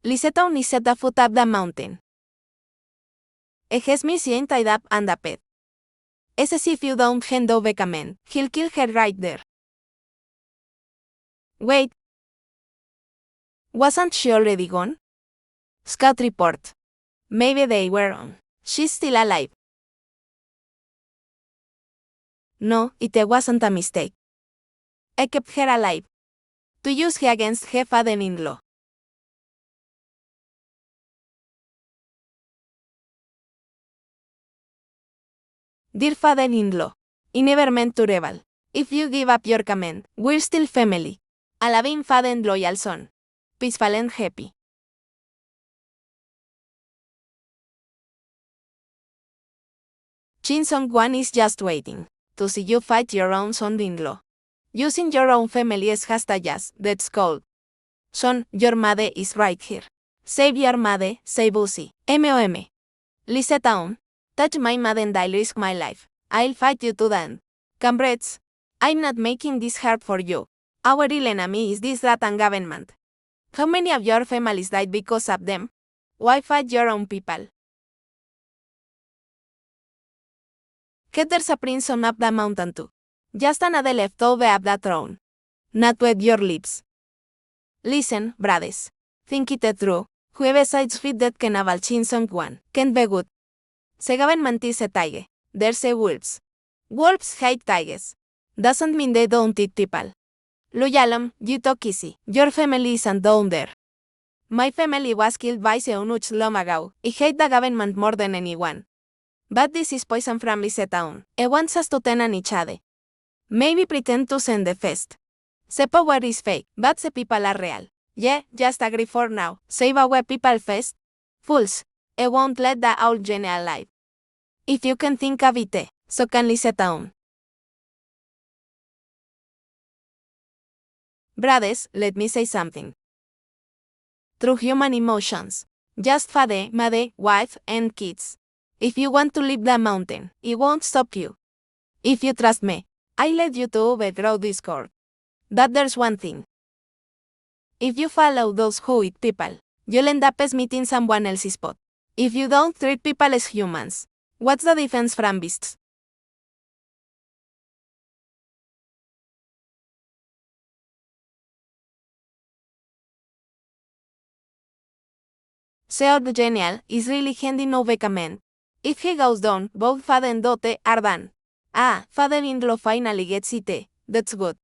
Lisetown is at the foot of the mountain. Has me seen tied up and a pet. As if you don't hand over command, he'll kill her right there. Wait. Wasn't she already gone? Scout report. Maybe they were on. She's still alive. No, it wasn't a mistake. I kept her alive. To use her against her father-in-law. Dear father-in-law, I never meant to rebel. If you give up your command, we're still family. A loving father and loyal son. Peaceful and happy. Chin Song-wan is just waiting to see you fight your own son-in-law. Using your own family as hostages, that's called. Son, your mother is right here. Save your mother, save Uzi. MOM. Lisetown. Touch my mother and I'll risk my life. I'll fight you to the end. Comrades, I'm not making this hard for you. Our real enemy is this Ratan government. How many of your families died because of them? Why fight your own people? There's a prince on up the mountain too. Just another leftover of the throne. Not with your lips. Listen, brothers. Think it true. Whoever sides fit that cannibal Chin Song-wan can't be good. The government is a tiger. There's a wolves. Wolves hate tigers. Doesn't mean they don't eat people. Luyalom, you talk easy. Your family isn't down there. My family was killed by the eunuchs long ago. I hate the government more than anyone. But this is poison from Lisetown. It wants us to turn on each other. Maybe pretend to send the fest. The power is fake, but the people are real. Yeah, just agree for now. Save our people first. Fools. I won't let the old general alive. If you can think of it, so can Lisetown. Brothers, let me say something. True human emotions. Just father, mother, wife, and kids. If you want to leave the mountain, it won't stop you. If you trust me, I let you to overthrow Discord. But there's one thing. If you follow those who eat people, you'll end up as meeting someone else's spot. If you don't treat people as humans, what's the difference from beasts? Seod Genial is really handing over command. If he goes down, both father and daughter are done. Ah, father-in-law finally gets it. That's good.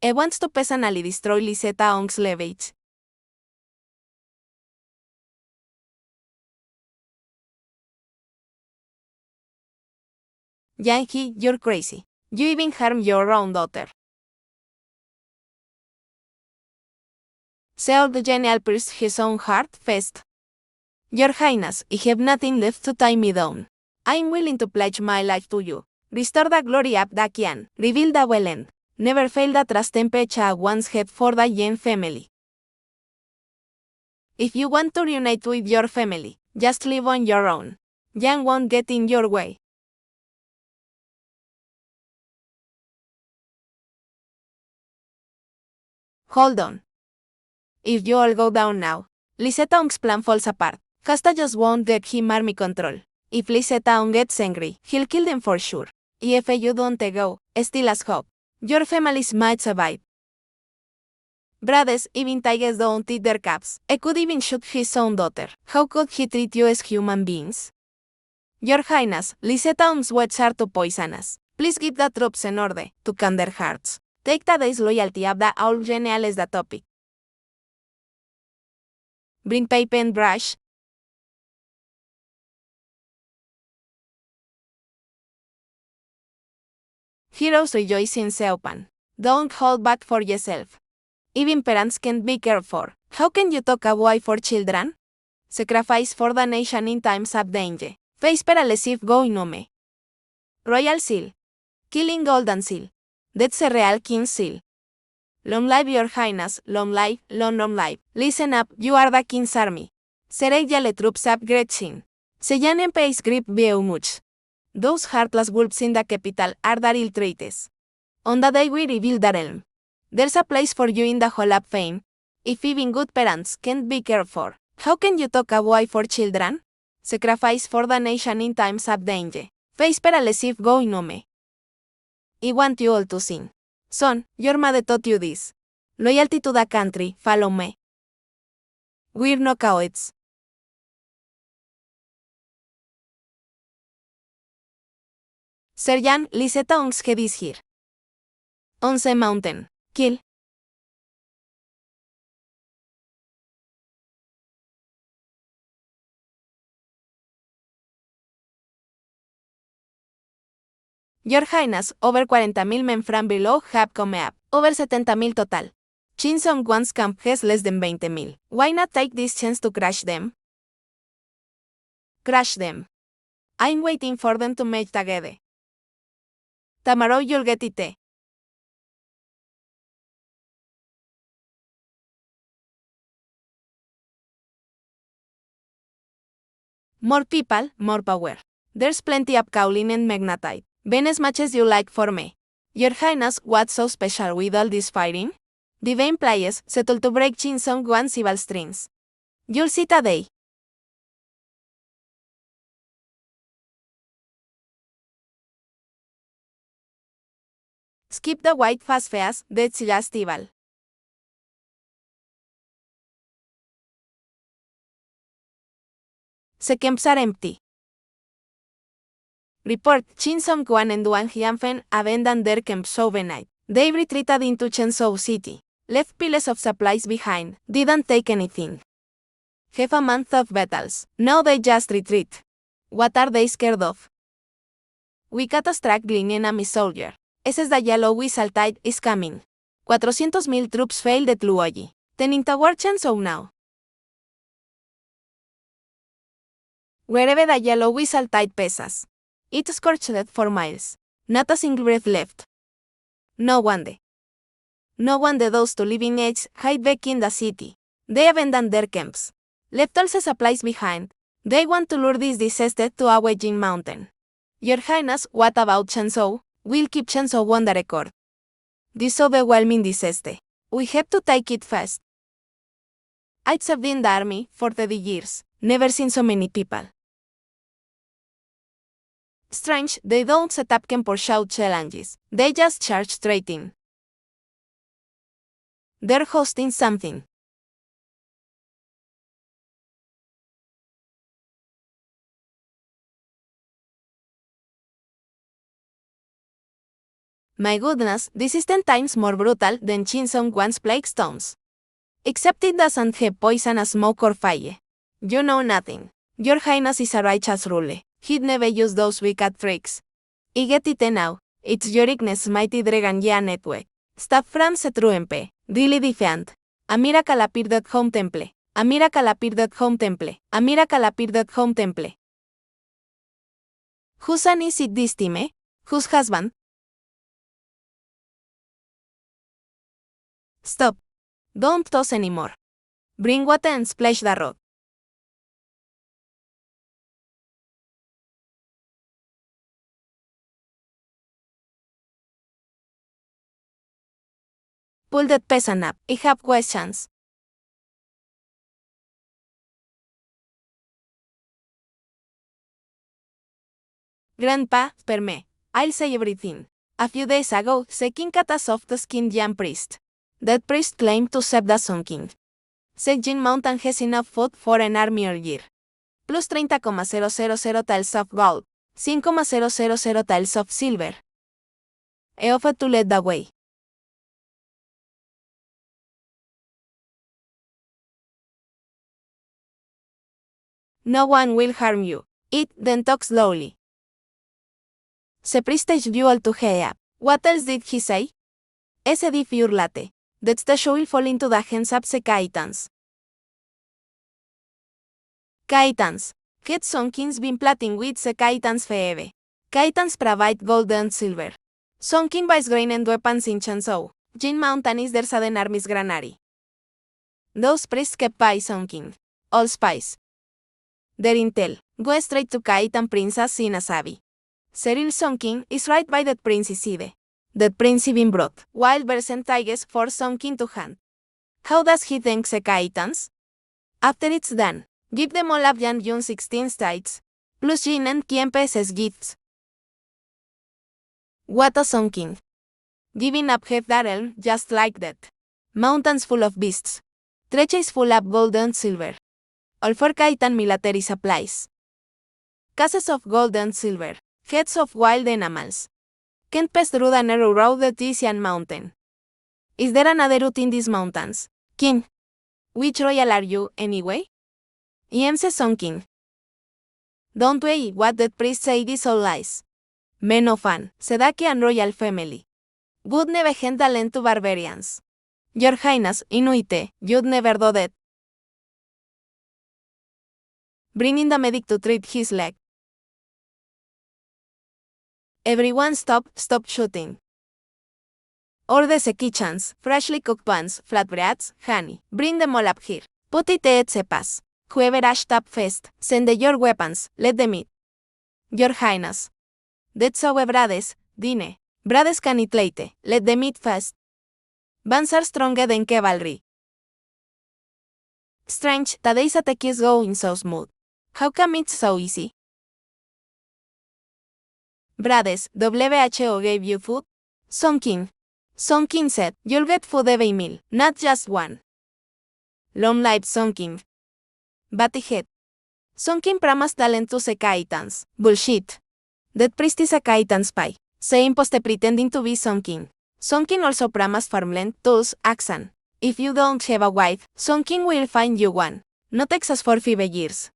He wants to personally destroy Lisetown's leverage. Yankee, you're crazy. You even harm your own daughter. Seod Genial pierced his own heart first. Your Highness, I have nothing left to tie me down. I'm willing to pledge my life to you. Restore the glory of the Kian. Rebuild the well end. Never fail the trust Empecha once had for the Yen family. If you want to reunite with your family, just live on your own. Yang won't get in your way. Hold on. If you all go down now, Lisetown's plan falls apart. Costa just won't get him army control. If Lisetaon gets angry, he'll kill them for sure. If you don't go, still as hope. Your family might survive. Brothers, even tigers don't eat their cubs. He could even shoot his own daughter. How could he treat you as human beings? Your Highness, Lisetaon's words are too poisonous. Please give the troops an order to calm their hearts. Take the day's loyalty of the old general as the topic. Bring paper and brush. Heroes rejoice in Seopan. Don't hold back for yourself. Even parents can't be cared for. How can you talk away for children? Sacrifice for the nation in times of danger. Face paralysis going home. Royal Seal. Killing Golden Seal. That's a real King's Seal. Long live your Highness, long life, long life. Listen up, you are the King's army. Serei le troops up great sin. Seyan en pace grip view much. Those heartless wolves in the capital are the ill traitors. On the day we reveal the realm, there's a place for you in the Hall of Fame. If even good parents can't be cared for, how can you talk away for children? Sacrifice for the nation in times of danger. Face paralysis going home. I want you all to sing. Son, your mother taught you this. Loyalty to the country, follow me. We're no cowards. Sir Jan, Lisetaon's head is here. On the mountain. Kill. Your Highness, over 40,000 men from below have come up. Over 70,000 total. Chinson one's camp has less than 20,000. Why not take this chance to crush them? Crush them. I'm waiting for them to meet together. Tomorrow you'll get it. More people, more power. There's plenty of kaolin and magnetite. Ven as much as you like for me. Your Highness, what's so special with all this fighting? Divine players settled to break Chinson one's evil strings. You'll see today. Skip the white fast face, that's just evil. The camps are empty. Report, Chinson Kwan and Duan Jianfen abandoned their camps overnight. They retreated into Chenzhou City. Left piles of supplies behind, didn't take anything. Have a month of battles, now they just retreat. What are they scared of? We got a struggling enemy soldier. Ese es the yellow whistle tide is coming. 400,000 troops failed at Luoyi. Tening toward Chenzhou now. Wherever the yellow whistle tide passes. It scorched for miles. Not a single breath left. No wonder. No wonder those two living eggs hide back in the city. They abandoned their camps. Left all the supplies behind. They want to lure this disaster to a Jin mountain. Your Highness, what about Chenzhou? We'll keep Chenzhou on the record. This overwhelming disaster. We have to take it fast. I've served in the army for 30 years. Never seen so many people. Strange, they don't set up camp or shout challenges. They just charge straight in. They're hosting something. My goodness, this is 10 times more brutal than Chinson one's plague stones. Except it doesn't have poison, smoke or fire. You know nothing. Your Highness is a righteous ruler. He'd never use those wicked tricks. I get it now. It's your Ignis mighty dragon ya network. Staff from the true MP. Really defiant. A miracle appeared at home temple. A miracle appeared at home temple. A miracle appeared at home temple. Whose son is it this time? Whose husband? Stop. Don't toss anymore. Bring water and splash the road. Pull that peasant up. I have questions. Grandpa, per me, I'll say everything. A few days ago, the king cut a soft-skinned young priest. That priest claimed to save the Sun King. Said Jin Mountain has enough food for an army all year. Plus 30,000 tiles of gold. 5,000 tiles of silver. I offered to lead the way. No one will harm you. Eat, then talk slowly. The priest aged you all to heap. What else did he say? Ese di fiur late. That's the show will fall into the hands of the Kaitans. Kaitans. Had Sun Kings been plotting with the Kaitans forever. Kaitans provide gold and silver. Sun King buys grain and weapons in Changsou. Jin Mountain is their southern army's granary. Those priests kept by Sun King. All spies. Their intel go straight to Kaitan Princess Sinasabi. Cyril Sun King is right by that prince's side. That prince even brought wild bears and tigers for Sun King to hunt. How does he thank the Kaitans? After it's done, give them all up Yan Yun 16 states, plus Jin and Kiempes as gifts. What a Sun King. Giving up half the realm just like that. Mountains full of beasts. Treasures full of gold and silver. All for Kaitan military supplies. Cases of gold and silver. Heads of wild animals. Can't pass through the narrow road that is Yan Mountain. Is there another route in these mountains? King. Which royal are you, anyway? I am the Sun King. Don't weigh what that priest said is all lies. Men of an Sedaki and royal family. Would never hand the land to barbarians. Your Highness, Inuite, you'd never do that. Bring in the medic to treat his leg. Everyone stop shooting. Order the kitchens, freshly cooked buns, flatbreads, honey. Bring them all up here. Put it et cepas. Whoever ashed up first, send your weapons, let them eat. Your Highness. That's our brades, dine. Brades can eat late, let them eat fast. Buns are stronger than cavalry. Strange, today's attack is going so smooth. How come it's so easy? Brades, WHO gave you food? Sun King said, you'll get food every meal, not just one. Long live Sun King. Battyhead. Sun King promised talent to the Kaitans. Bullshit. That priest is a Kaitan spy. Se imposte pretending to be Sun King. Sun King also promised farmland, tools, accent. If you don't have a wife, Sun King will find you one. No Texas for 5 years.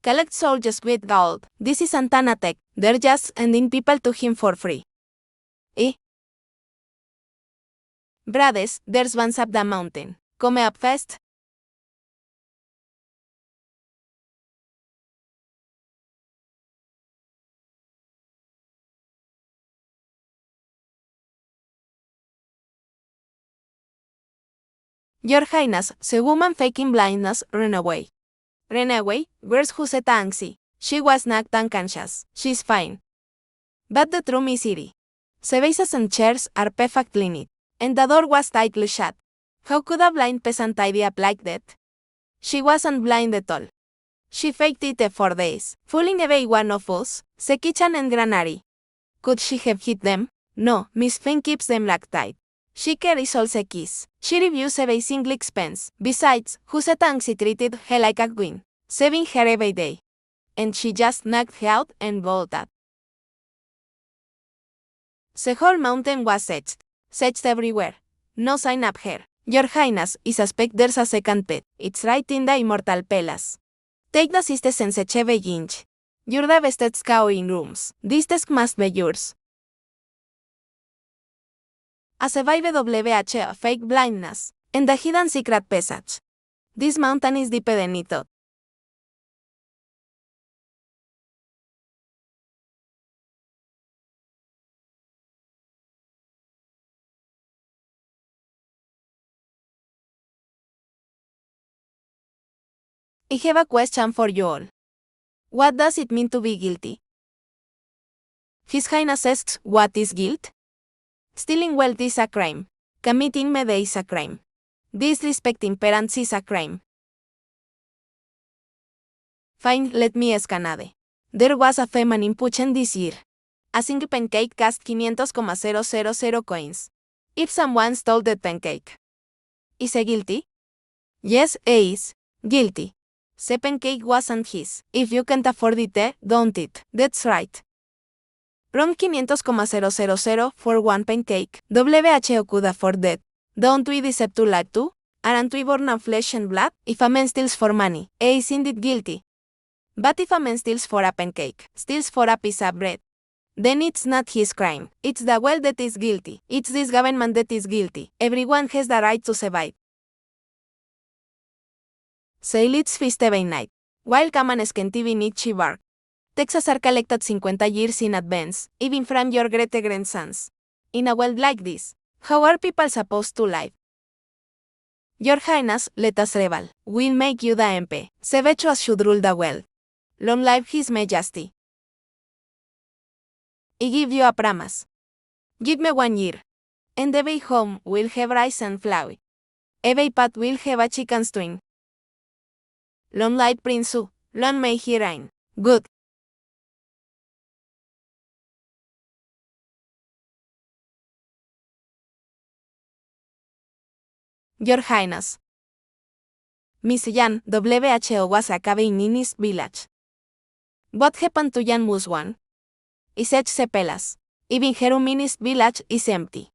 Collect soldiers with gold. This isn't an attack. They're just sending people to him for free. Brades, there's ones up the mountain. Come up fast. Your Highness, the woman faking blindness ran away. Ran away? Where's Huseta Angsi? She was knocked unconscious. She's fine. But the truth is eerie. The vases and chairs are perfectly neat. And the door was tightly shut. How could a blind peasant tidy up like that? She wasn't blind at all. She faked it for days, fooling every one of us, the kitchen and granary. Could she have hit them? No, Miss Finn keeps them locked tight. She carries all the keys. She reviews every single expense. Besides, Huseta Angsi treated her like a queen, saving her every day. And she just knocked her out and bolted. The whole mountain was searched everywhere. No sign of her. Your Highness, I suspect there's a second pet. It's right in the immortal palace. Take the sisters and search every inch. You're the best at scouring rooms. This task must be yours. A survivor WHO fake blindness, and the hidden secret passage. This mountain is deeper than it thought. I have a question for you all. What does it mean to be guilty? His Highness asks, what is guilt? Stealing wealth is a crime. Committing murder is a crime. Disrespecting parents is a crime. Fine, let me escanade. There was a famine in Puchen this year. A single pancake cost 500,000 coins. If someone stole that pancake, is he guilty? Yes, he is guilty. The pancake wasn't his. If you can't afford it, don't eat. That's right. Wrong 500,000 for one pancake. WHO could afford that. Don't we deserve to live too? Aren't we born of flesh and blood? If a man steals for money, he is indeed guilty. But if a man steals for a pancake, steals for a piece of bread, then it's not his crime. It's the world that is guilty. It's this government that is guilty. Everyone has the right to survive. Say let's feast every night. While Kaman Skentivi Nietzsche bark. Taxes are collected 50 years in advance, even from your great grandsons. In a world like this, how are people supposed to live? Your Highness, let us rebel. We'll make you the MP. Sevechos should rule the world. Long live His Majesty. I give you a promise. Give me 1 year. And every home will have rice and flour. Every pot will have a chicken string. Long live Prince Su. Long may he reign. Good. Your Highness. Miss Yan, WHO was a cabin in his village. What happened to Yan Muswan? Is such sepelas. Even her minis village is empty.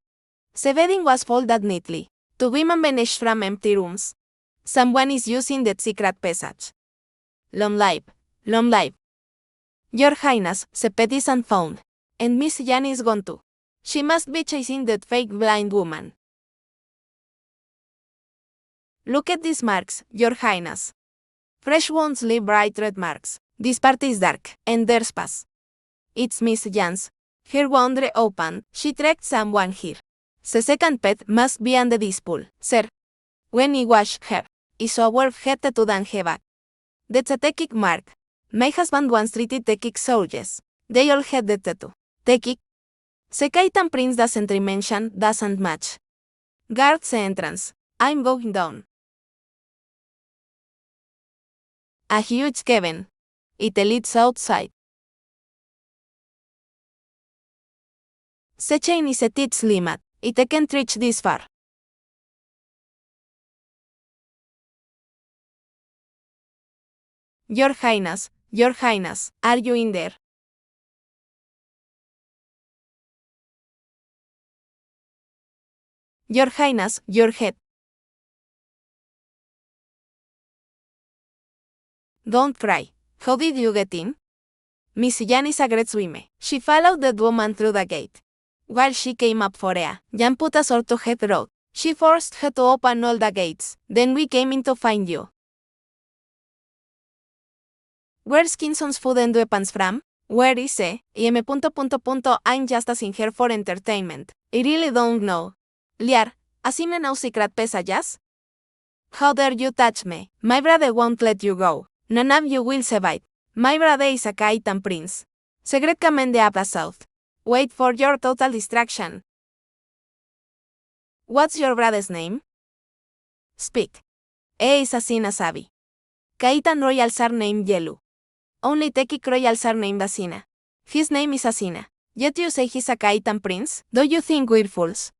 The bedding was folded neatly. Two women vanished from empty rooms. Someone is using that secret passage. Long live. Long live. Your Highness, the pet isn't found. And Miss Yan is gone too. She must be chasing that fake blind woman. Look at these marks, Your Highness. Fresh ones leave bright red marks. This part is dark, and there's pus. It's Miss Jan's. Her wound open, she tracked someone here. The second pet must be under this pool, sir. When he washed her, he saw a wolf head tattooed on her back. That's a Tekik mark. My husband once treated Tekik soldiers. They all had the tattoo. Tekik. The Kaitan prince doesn't match. Guard the entrance. I'm going down. A huge cabin. It leads outside. The chain is at its limit. It can't reach this far. Your Highness, are you in there? Your Highness, your head. Don't cry. How did you get in? Miss Yan is a great swimmer. She followed that woman through the gate. While she came up for air, Yan put a sword to her throat. She forced her to open all the gates. Then we came in to find you. Where's Kinson's food and weapons from? Where is he? I'm just asking her for entertainment. I really don't know. Liar, así me know secret pesajas? How dare you touch me? My brother won't let you go. None of you will survive. My brother is a Kaitan prince. Secret commander of the south. Wait for your total distraction. What's your brother's name? Speak. He is Asina Sabi. Kaitan royals are named Yelu. Only Tekik royals are named Asina. His name is Asina. Yet you say he's a Kaitan prince? Do you think we're fools?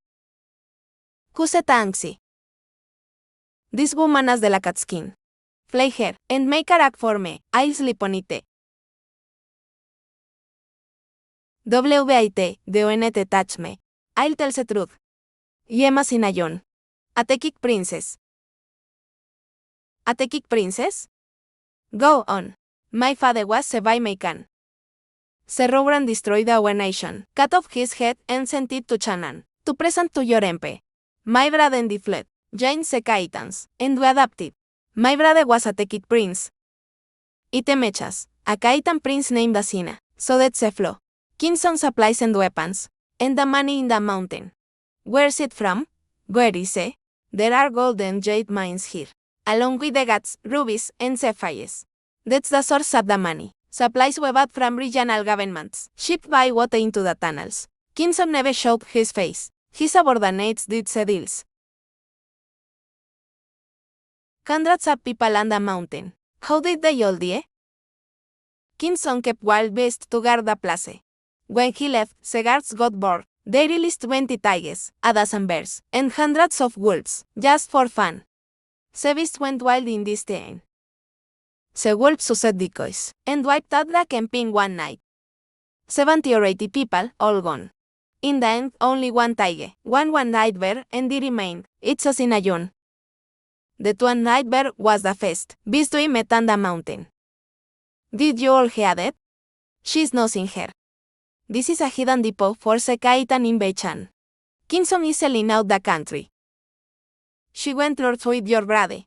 Who's a Tangsi? This woman has delicate skin. Flay her, and make her act for me. I'll sleep on it. WIT, DONT touch me. I'll tell the truth. Yema Sinayon. A Tekik princess. A Tekik princess? Go on. My father was Sebaimekan. Serrobran destroyed our nation, cut off his head and sent it to Chanan, to present to your MP. My brother and the fled, joined the Kaitans, and we adopted. My brother was a Tekik prince. Ite mechas, a Kaitan prince named Asina, so that's the flow. Kinson supplies and weapons, and the money in the mountain. Where's it from? Where is it? There are gold and jade mines here, along with the agats, rubies, and sapphires. That's the source of the money. Supplies we bought from regional governments, shipped by water into the tunnels. Kinson never showed his face. His subordinates did the deals. Hundreds of people on the mountain. How did they all die? King's son kept wild beasts to guard the place. When he left, the guards got bored. They released 20 tigers, a dozen bears, and hundreds of wolves, just for fun. The beasts went wild in this town. The wolves used decoys, and wiped out the camping one night. 70 or 80 people, all gone. In the end, only one tiger, one one-eyed bear, and they remained. It's as in a June. The one-eyed bear was the first beast we met on the mountain. Did you all hear that? She's nosing her. This is a hidden depot for the Kaitan invasion. Kinson is selling out the country. She went north with your brother.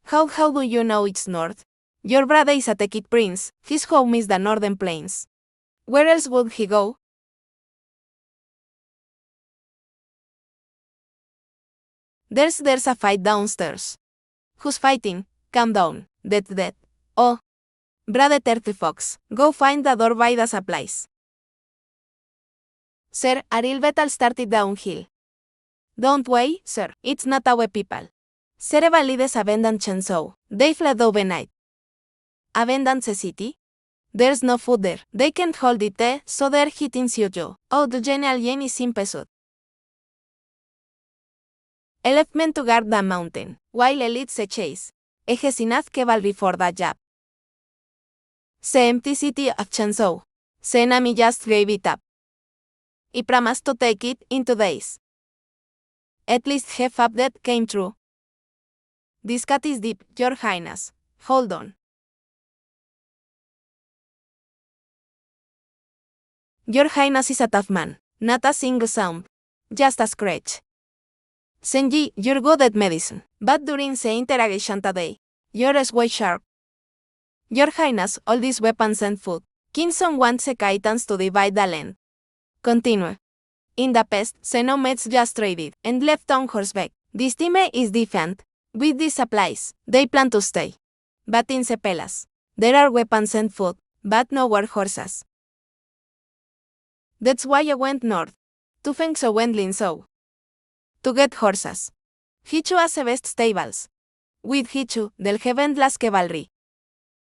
How do you know it's north? Your brother is a Tekid prince, his home is the northern plains. Where else would he go? There's a fight downstairs. Who's fighting? Calm down. Dead. Oh. Brother Turkey Fox, go find the door by the supplies. Sir, Ariel Betal started downhill. Don't worry, sir, it's not our people. Several leaders abandoned Chenzhou. They fled overnight. Abandoned the city? There's no food there. They can't hold it there, so they're hitting Xiuzhou. Oh, the general Yen is in pursuit. He left men to guard the mountain, while he leads the chase. He has enough cavalry for the job. The empty city of Chenzhou. The enemy just gave it up. He promised to take it in 2 days. At least half of that came true. This cut is deep, Your Highness. Hold on. Your Highness is a tough man. Not a single sound. Just a scratch. Senji, you're good at medicine, but during the interrogation today, you're way sharp. Your Highness, all these weapons and food. Kinson wants the Kaitans to divide the land. Continue. In the past, the nomads just traded and left on horseback. This time is different. With these supplies, they plan to stay. But in the palace, there are weapons and food, but no war horses. That's why I went north. To Feng Shou and Lin Shou. To get horses. Hichu has the best stables. With Hichu, they'll have endless cavalry.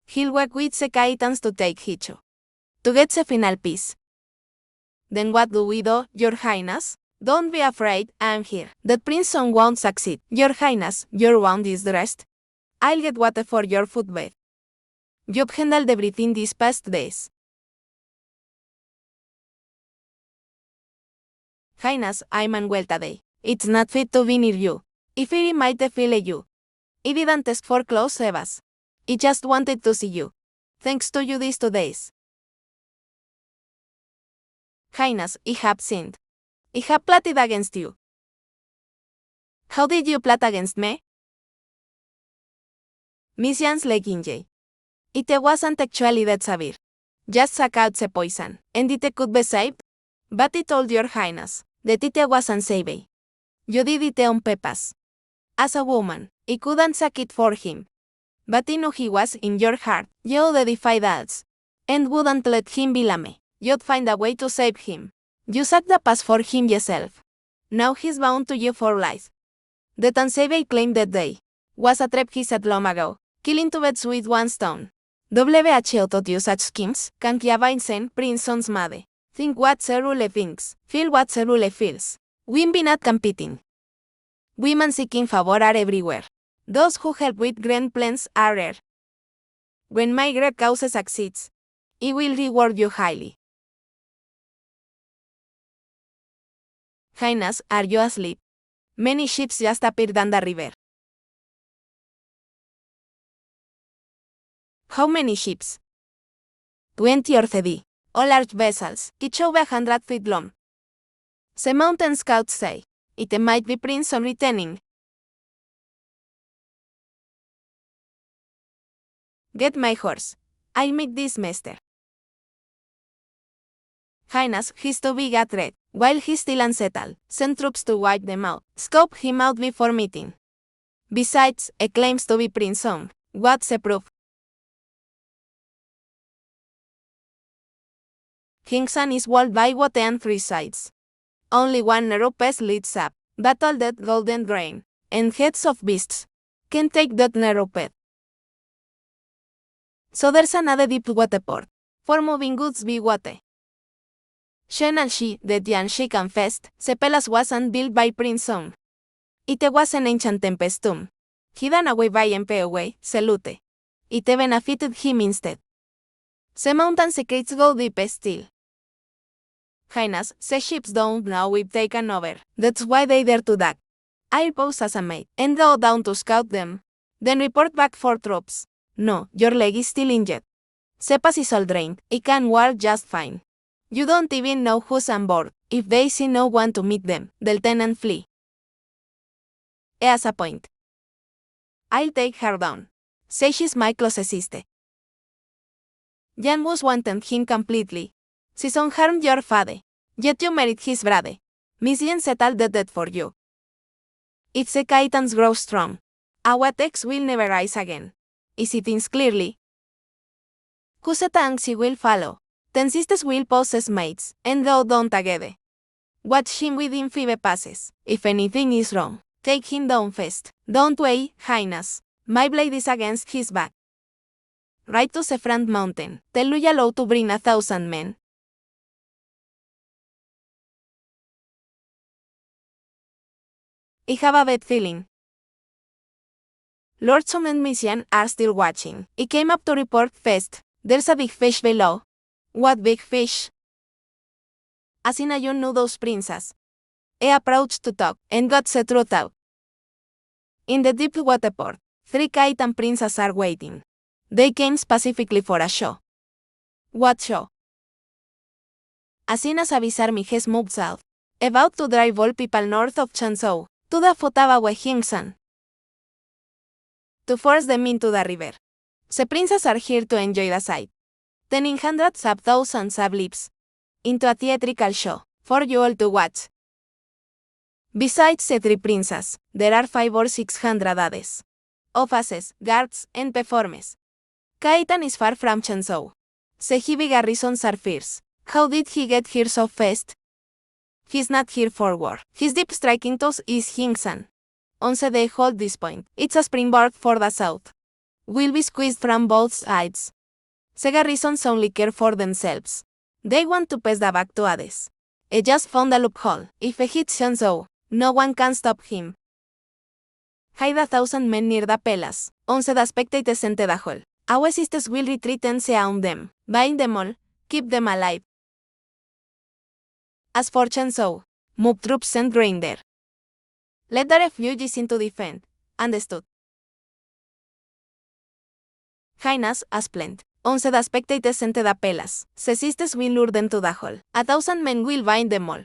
He'll work with the Kaitans to take Hichu. To get the final piece. Then what do we do, Your Highness? Don't be afraid, I'm here. That Prince Song won't succeed. Your Highness, your wound is dressed. I'll get water for your footbed. You've handled everything these past days. Highness, I'm unwell today. It's not fit to be near you. If I might feel you. I didn't ask for close service. I just wanted to see you. Thanks to you these 2 days. Highness, I have sinned. I have plotted against you. How did you plot against me? Missions Leginje. It wasn't actually that severe. Just suck out the poison, and it could be saved. But I told Your Highness that it wasn't saved. You did it on purpose. As a woman, I couldn't suck it for him. But I knew he was in your heart. You would defy odds, and wouldn't let him be lame. You'd find a way to save him. You sacked the pass for him yourself. Now he's bound to you for life. The Tansebe claim that day was a trap he set long ago, killing 2 birds with 1 stone. WHO taught you such schemes, can Kiabainsen, Prince Son's mother. Think what Cerule thinks, feel what Cerule feels. Women not competing. Women seeking favor are everywhere. Those who help with grand plans are rare. When my great cause succeeds, I will reward you highly. Highness, are you asleep? Many ships just appeared on the river. How many ships? 20 or 30. All large vessels, each over 100 feet long. The mountain scouts say it might be Prince on returning. Get my horse. I'll make this master. Highness, he's too big a threat. While he's still unsettled, send troops to wipe them out. Scope him out before meeting. Besides, he claims to be Prince Song. What's the proof? Kingshan is walled by water on 3 sides. Only one narrow pass leads up, but all that golden grain and heads of beasts can take that narrow path. So there's another deep water port. For moving goods be water. Shen and she, the Dian she confessed, Sepelas wasn't built by Prince Song. It was an ancient tempestum. Hidden away by Empeowe, Selute. It benefited him instead. The mountain secrets go deep still. Highness, the ships don't know we've taken over. That's why they dare to duck. I'll pose as a mate, and go down to scout them. Then report back for troops. No, your leg is still injured. Sepas is all drained, it can work just fine. You don't even know who's on board. If they see no one to meet them, they'll turn and flee. As a point. I'll take her down. Say she's my closest sister. Jan was wanted him completely. She's unharmed your father. Yet you merit his brother. Mission settled the debt for you. If the Caetans grow strong, our text will never rise again. Is it thinks clearly? Kusetanxi will follow. Ten sisters will possess mates, and thou don't together. Watch him within 5 passes. If anything is wrong, take him down fast. Don't wait, Highness. My blade is against his back. Ride to the front mountain. Tell Luyalo to bring 1,000 men. I have a bad feeling. Lord Song and Mission are still watching. I came up to report fast. There's a big fish below. What big fish? Asina you knew those princess. I approached to talk, and got the truth out. In the deep water port, 3 Caetan princes are waiting. They came specifically for a show. What show? Asina's Avis army has moved south, about to drive all people north of Changsou, to the Fotabawe Hingsan, to force them into the river. The princes are here to enjoy the sight. Turning hundreds of thousands of lives into a theatrical show, for you all to watch. Besides the 3 princes, there are 500 or 600 others. Officers, guards, and performers. Caetan is far from Changsou. The heavy garrisons are fierce. How did he get here so fast? He's not here for war. His deep striking toes is Hingsan. Once they hold this point, it's a springboard for the south. Will be squeezed from both sides. The garrisons only care for themselves. They want to pass the back to Hades. He just found a loophole. If he hits Changsou, no one can stop him. Hide 1,000 men near the palace. Once the spectators enter the hall, our sisters will retreat and surround them. Bind them all, keep them alive. As for Changsou, move troops and grain there. Let the refugees in to defend. Understood. Highness, as planned. Once the spectators enter the palace, the sisters will lure them to the hall. 1,000 men will bind them all.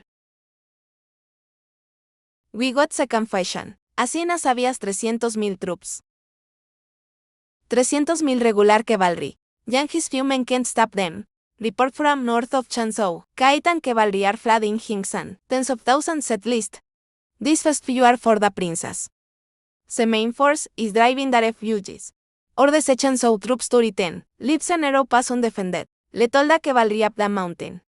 We got the confession. Asinas habías 300,000 troops. 300,000 regular cavalry. Young his few men can't stop them. Report from north of Changsou. Caetan cavalry are flooding Hingsan. Tens of thousands at least. These first few are for the princess. The main force is driving the refugees. Order the Changsou troops to return. Leave the narrow pass undefended. Let all the cavalry up the mountain.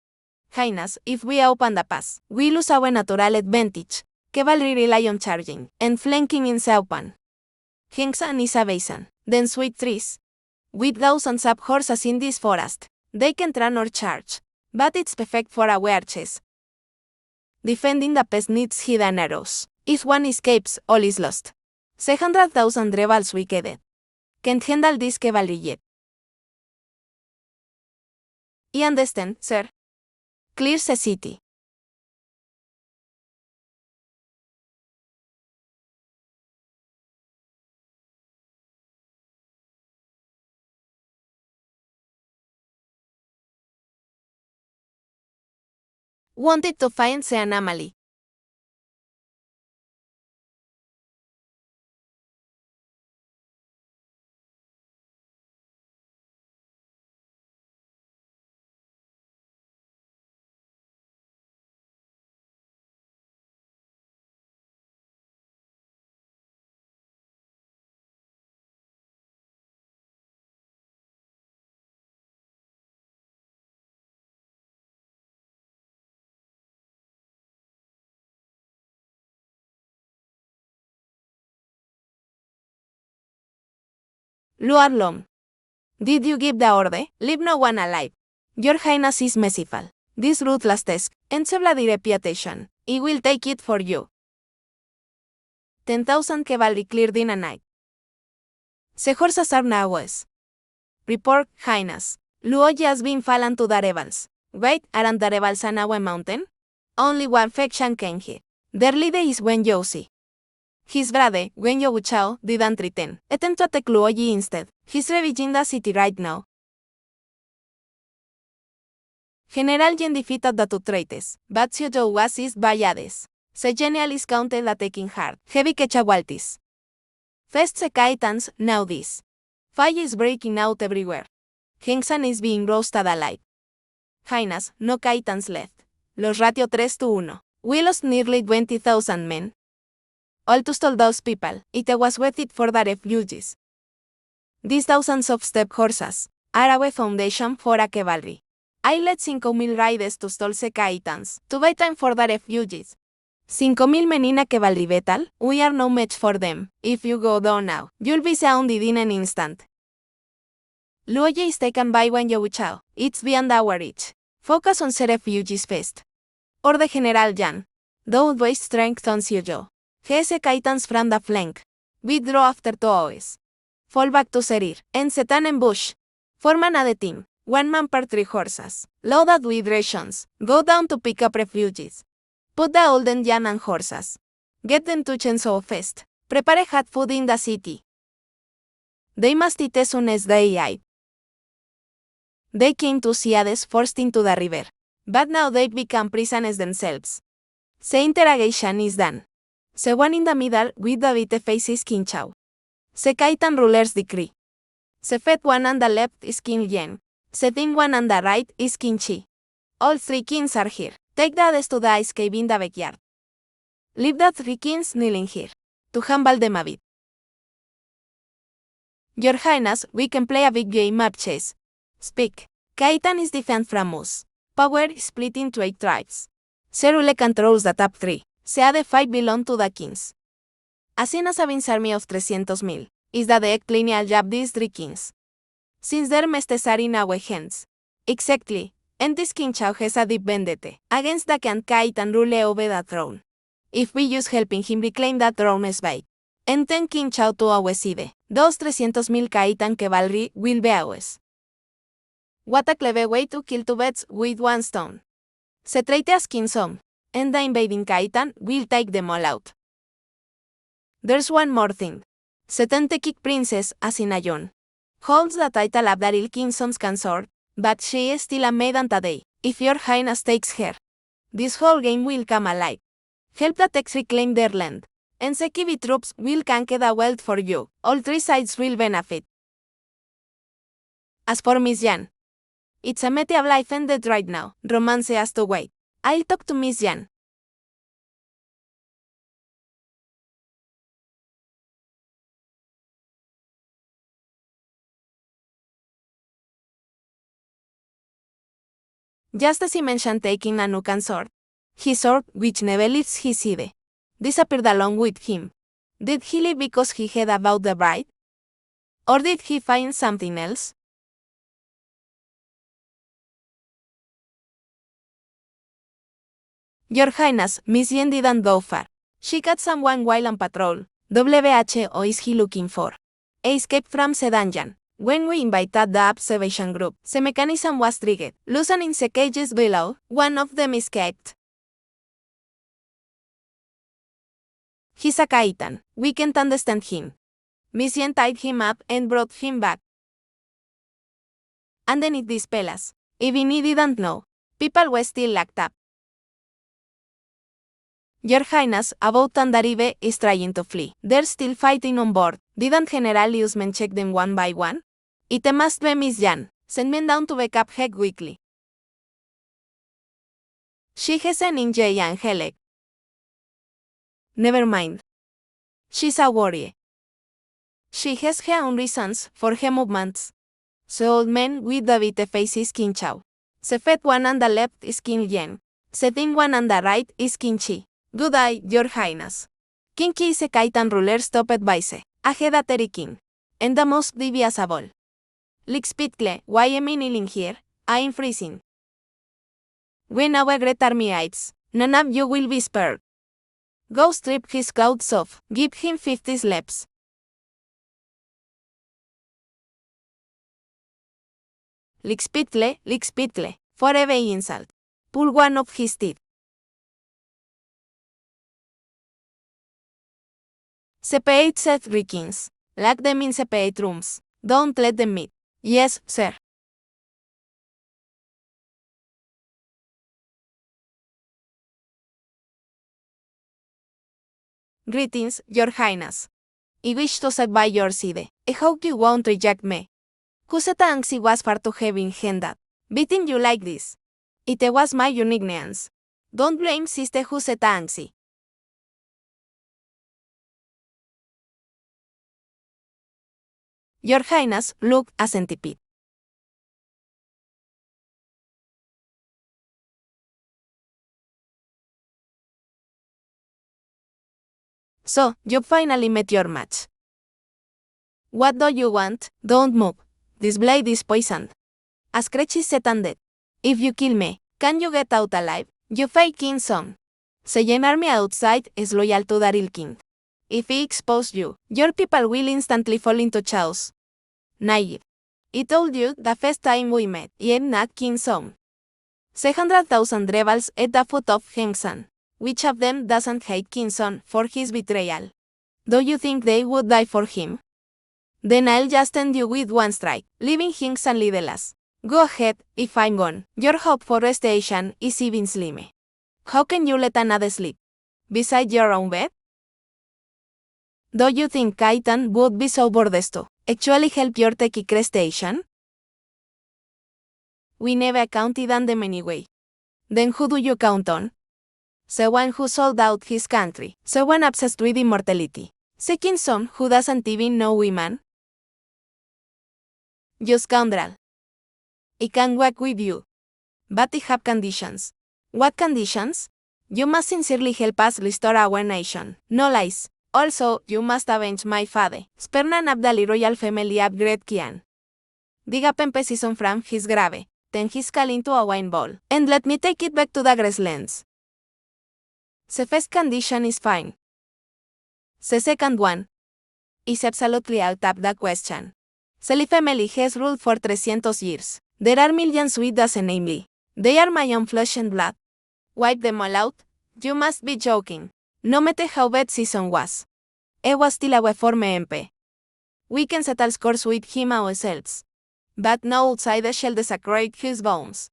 Highness, if we open the pass, we lose our natural advantage. Cavalry rely on charging and flanking in the open. Hingsan is a basin, then sweet trees. With thousands of horses in this forest, they can run or charge, but it's perfect for our archers. Defending the pass needs hidden arrows. If one escapes, all is lost. 100,000 rebels wicked. Can't handle this cavalry yet. I understand, sir. Clear the city. Wanted to find the anomaly. Luarlom. Did you give the order? Leave no one alive. Your Highness is merciful. This ruthless task, enable the reputation. I will take it for you. 10,000 cavalry cleared in a night. The horses are now west. Report, Highness. Luoyi has been fallen to the rebels. Wait, aren't the rebels an Awe mountain? Only one faction came here. Their leader is Wen Youxi. His brother, Wen Youchao, didn't return. Attempt to attack Luoyi instead. He's ravaging the city right now. General Yen defeated the two traitors, but Xiuzhou was seized by Hades. The general is counted attacking hard. Heavy casualties. First the Kaitans, now this. Fire is breaking out everywhere. Hengsan is being roasted alive. Highness, no Kaitans left. Los ratio 3-1. We lost nearly 20,000 men. All to stall those people, it was worth it for the refugees. These thousands of steppe horses are a foundation for a cavalry. I led 5,000 riders to stall the Kaitans, to buy time for the refugees. 5,000 men in a cavalry battle, we are no match for them. If you go down now, you'll be sounded in an instant. Luoyi is taken by Wen Youchao. It's beyond our reach. Focus on the refugees first. Or the General Yan. Don't waste strength on Xiuzhou. He the Kaitans from the flank. Withdraw after 2 hours. Fall back to Serir, and set an ambush. Form another team. 1 man per 3 horses. Loaded with rations. Go down to pick up refugees. Put the olden Yan and horses. Get them to Chenzhou fast. Prepare hot food in the city. They must eat as soon as they arrive. They came to Hades forced into the river. But now they've become prisoners themselves. The interrogation is done. The one in the middle with the white face is King Chao. The Kaitan ruler's decree. The fat one on the left is King Yen. The thin one on the right is King Chi. All 3 kings are here. Take the Hades to the ice cave in the backyard. Leave the 3 kings kneeling here. To humble them a bit. Your Highness, we can play a big game of chess. Speak. Kaitan is different from us. Power is split into 8 tribes. Cerule controls the top 3. The 5 belong to the kings. Asina Sabin's army of 300,000 is the direct lineage of these 3 kings. Since their masters are in our hands. Exactly, and this King Chao has a deep vendetta against the Khan Kaitan rule over the throne. If we use helping him reclaim that throne as by, and then King Chao to our side, those 300,000 Kaitan cavalry will be ours. What a clever way to kill 2 birds with 1 stone. Se traitors Kingdom, and the invading Kaitan will take them all out. There's one more thing. The Tentekik princess, Asinayon, holds the title of Daril Kingdom's consort, but she is still a maiden today. If your Highness takes her, this whole game will come alive. Help the Tex reclaim their land, and the Kiwi troops will conquer the world for you. All 3 sides will benefit. As for Miss Yan, it's a matter of life and death right now. Romance has to wait. I'll talk to Miss Yan. Just as he mentioned taking a new consort, his sword, which never leaves his side, disappeared along with him. Did he leave because he heard about the bride? Or did he find something else? Your Highness, Miss Yen didn't go far. She got someone while on patrol. WHO is he looking for? Escape from the dungeon. When we invited the observation group, the mechanism was triggered. Loosening the cages below, one of them escaped. He's a Kaitan. We can't understand him. Miss Yen tied him up and brought him back. Underneath these pillars, even he didn't know, people were still locked up. Your Highness, a boat on the river is trying to flee. They're still fighting on board. Didn't General Liusman check them one by one? It must be Miss Yan. Send men down to backup her quickly. She has an injury and Helek. Never mind. She's a warrior. She has her own reasons for her movements. The old man with the white face is King Chao. The fat one on the left is King Yen. The thin one on the right is King Chi. Good eye, Your Highness. King Chi is a Kaitan ruler stopped by a hereditary king, and the most devious of all. Lixpitkle, why am I kneeling here? I'm freezing. When our great army aids, none of you will be spared. Go strip his clothes off, give him 50 slaps. Lixpitle, for every insult. Pull one of his teeth. Separate said Rickins. Lock them in separate rooms. Don't let them meet. Yes, sir. Greetings, Your Highness. I wish to sit by your side. I hope you won't reject me. Huseta Anxi was far too heavy-handed. Beating you like this. It was my uniqueness. Don't blame Sister Huseta Anxi. Your Highness looked a centipede. So, you finally met your match. What do you want? Don't move. This blade is poisoned. A scratch is set and dead. If you kill me, can you get out alive? You fake king's son. Saiyan army outside is loyal to Daryl King. If he exposes you, your people will instantly fall into chaos. Naive. I told you the first time we met, I am not king's son. 600,000 rebels at the foot of Hengsan. Which of them doesn't hate King's son for his betrayal? Do you think they would die for him? Then I'll just end you with one strike, leaving Hengsan leaderless. Go ahead, if I'm gone. Your hope for restoration is even slimmer. How can you let another sleep beside your own bed? Do you think Kaitan would be so bored to actually help your techie crestation? We never counted on them anyway. Then who do you count on? Someone who sold out his country, someone obsessed with immortality. Second son who doesn't even know women. You scoundrel. I can work with you. But I have conditions. What conditions? You must sincerely help us restore our nation. No lies. Also, you must avenge my father. Spare none of the royal family of Great Kian. Diga Pempe season from his grave. Turn his skull into a wine bowl. And let me take it back to the grasslands. The first condition is fine. The second one is absolutely out of the question. The family has ruled for 300 years. There are millions with us namely. They are my own flesh and blood. Wipe them all out? You must be joking. No matter how bad season was. I was still a former MP. We can settle scores with him ourselves. But no outsider shall desecrate his bones.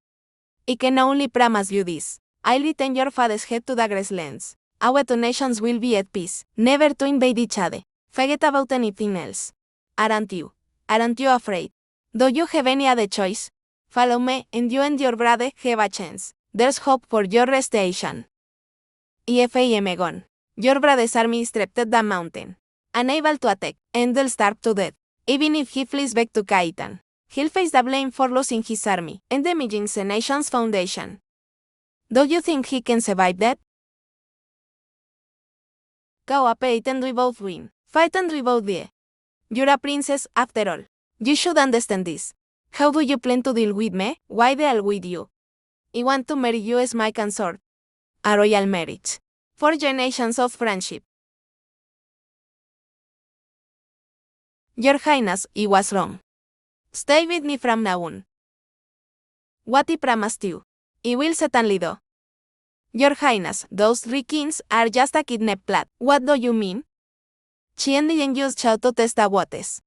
I can only promise you this. I'll return your father's head to the grasslands. Our two nations will be at peace, never to invade each other. Forget about anything else. Aren't you? Aren't you afraid? Do you have any other choice? Follow me, and you and your brother have a chance. There's hope for your restoration. If I am gone, your brother's army is trapped at the mountain, unable to attack, and they'll starve to death. Even if he flees back to Kaitan, he'll face the blame for losing his army and damaging the nation's foundation. Do you think he can survive that? Cooperate and we both win. Fight and we both die. You're a princess, after all. You should understand this. How do you plan to deal with me? Why deal with you? I want to marry you as my consort. A royal marriage. 4 generations of friendship. Your Highness, I was wrong. Stay with me from now on. What I promised you, I will certainly do. Your Highness, those 3 kings are just a kidnap plot. What do you mean? Chien Lien used Chao to test the waters.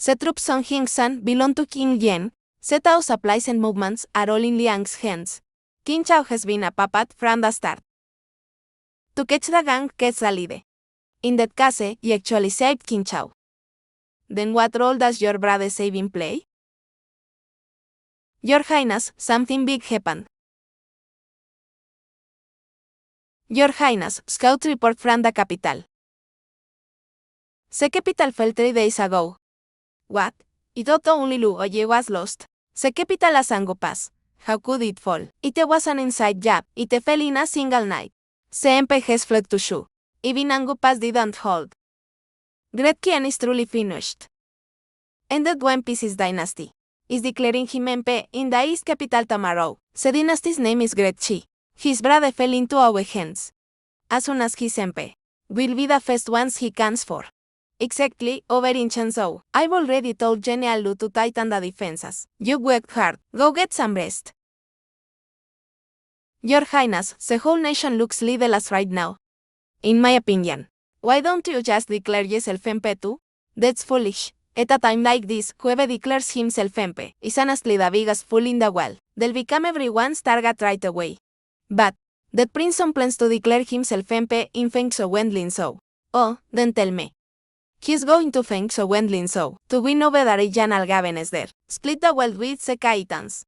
The troops on Hingsan belong to King Yen. Setao supplies and movements are all in Liang's hands. King Chao has been a puppet from the start. To catch the gang gets the lead. In that case, you actually saved King Chao. Then what role does your brother saving play? Your Highness, something big happened. Your Highness, scout report from the capital. The capital fell 3 days ago. What? I thought only Luoye was lost. The capital is Ango Pass. How could it fall? It was an inside job. It fell in a single night. The MP has fled to Shu. Even Ango Pass didn't hold. Great Kian is truly finished. Ended One Piece's dynasty. is declaring him MP in the East capital tomorrow. The dynasty's name is Gretchi. His brother fell into our hands. As soon as he's MP, will be the first ones he comes for. Exactly, over in Chenzhou. I've already told General Lu to tighten the defenses. You worked hard. Go get some rest. Your Highness, the whole nation looks leaderless right now. In my opinion. Why don't you just declare yourself MP too? That's foolish. At a time like this, whoever declares himself MP is honestly the biggest fool in the world. They'll become everyone's target right away. But that Prince Son plans to declare himself MP in Fengzhou Wendling Zhou. Oh, then tell me. He's going to Fengzhou Wendling Zhou to win over the regional governors there, split the world with the Kaitans,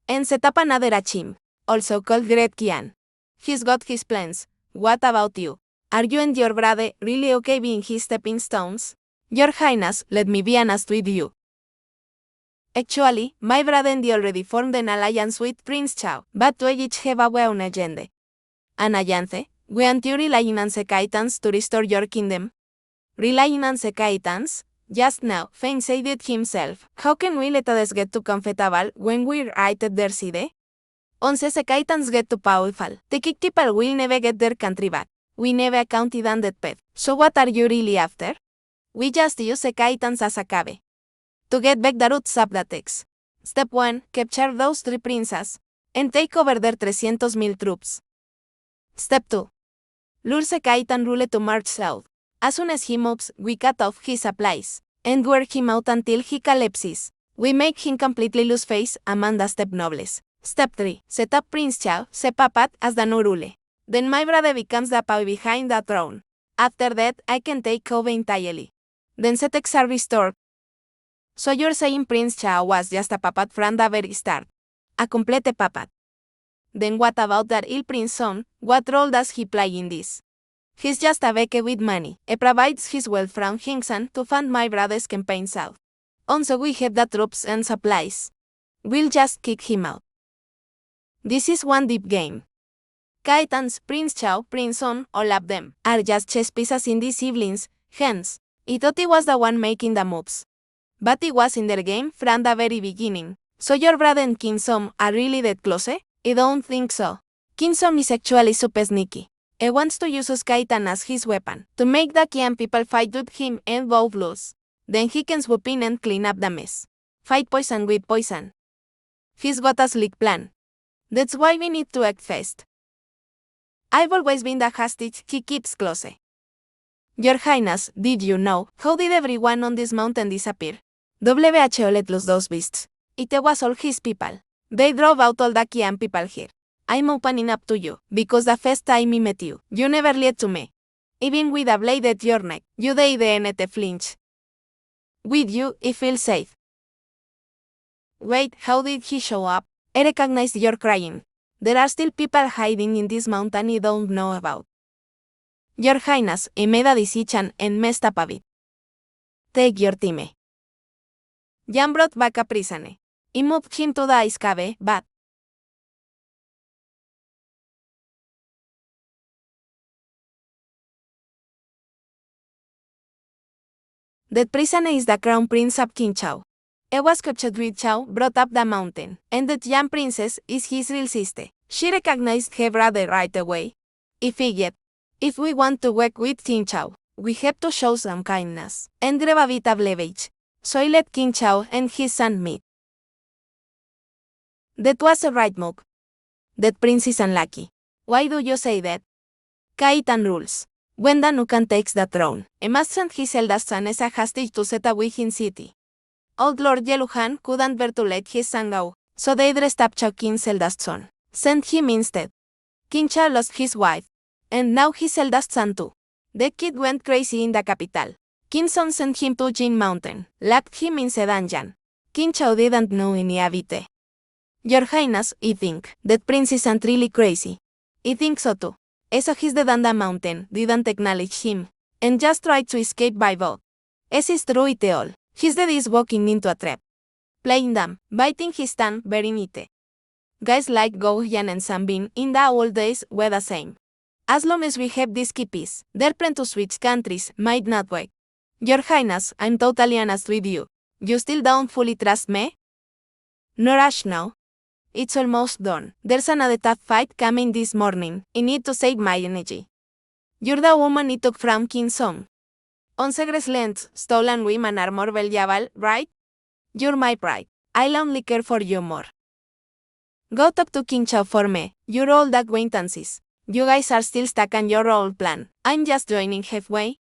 and set up another regime, also called Great Qian. He's got his plans. What about you? Are you and your brother really okay being his stepping stones? Your Highness, let me be honest with you. Actually, my brother and I already formed an alliance with Prince Chao, but we each have our own agenda. An alliance? We aren't you relying on the Kaitans to restore your kingdom? Relying on the Kaitans? Just now, Feng said it himself. How can we let others get too comfortable when we're right at their side? Once the Kaitans get too powerful, the kick people will never get their country back. We never counted on that path. So what are you really after? We just use the Kaitans as a cave. To get back the roots of the text. Step 1. Capture those 3 princes, and take over their 300,000 troops. Step 2. Lure the Kaitan ruler to march south. As soon as he moves, we cut off his supplies, and wear him out until he collapses. We make him completely lose face among the steppe nobles. Step 3. Set up Prince Chao, the puppet, as the new ruler. Then my brother becomes the power behind the throne. After that, I can take over entirely. Then the texts are restored. So you're saying Prince Chao was just a puppet from the very start? A complete puppet. Then what about that ill Prince Son? What role does he play in this? He's just a beke with money. He provides his wealth from Hingsan to fund my brother's campaign south. Also we have the troops and supplies. We'll just kick him out. This is one deep game. Kaitans, Prince Chao, Prince Son, all of them, are just chess pieces in these siblings' hands. I thought he was the one making the moves. But he was in their game from the very beginning. So your brother and King Som are really that close? I don't think so. King Som is actually super sneaky. He wants to use his Kaitan as his weapon, to make the Qian people fight with him and both lose. Then he can swoop in and clean up the mess. Fight poison with poison. He's got a slick plan. That's why we need to act fast. I've always been the hostage he keeps close. Your Highness, did you know how did everyone on this mountain disappear? WHO let loose those beasts. It was all his people. They drove out all the Qian people here. I'm opening up to you, because the first time I met you, you never lied to me. Even with a blade at your neck, you didn't flinch. With you, I feel safe. Wait, how did he show up? I recognized your crying. There are still people hiding in this mountain I don't know about. Your Highness, I made a decision and messed up a bit. Take your time. Jan brought back a prisoner. I moved him to the ice cave, but that prisoner is the crown prince of King Chao. He was captured with Chao, brought up the mountain, and that young princess is his real sister. She recognized her brother right away. I figured, if we want to work with King Chao, we have to show some kindness, and grab a bit of leverage. So I let King Chao and his son meet. That was a right move. That prince is unlucky. Why do you say that? Kaitan rules. When the Nukan takes the throne, he must send his eldest son as a hostage to set a Wixin city. Old Lord Yeluhan couldn't bear to let his son go, so they dressed up Chao King's eldest son. Sent him instead. King Chao lost his wife, and now his eldest son too. The kid went crazy in the capital. King Son sent him to Jin Mountain, locked him in the dungeon. King Chao didn't know any of it. Your Highness, I think that prince isn't really crazy. I think so too. So he's dead on the mountain, didn't acknowledge him, and just tried to escape by boat. As is true it all. His dead is walking into a trap. Playing dumb, biting his tongue, bearing it. Guys like Gou Yan and Sanbin in the old days were the same. As long as we have this key piece, their plan to switch countries might not work. Your Highness, I'm totally honest with you. You still don't fully trust me? No rush now. It's almost done. There's another tough fight coming this morning. I need to save my energy. You're the woman I took from King Song. 11 gracelands, stolen women are more valuable, right? You're my pride. I'll only care for you more. Go talk to King Chao for me. You're old acquaintances. You guys are still stuck on your old plan. I'm just joining halfway.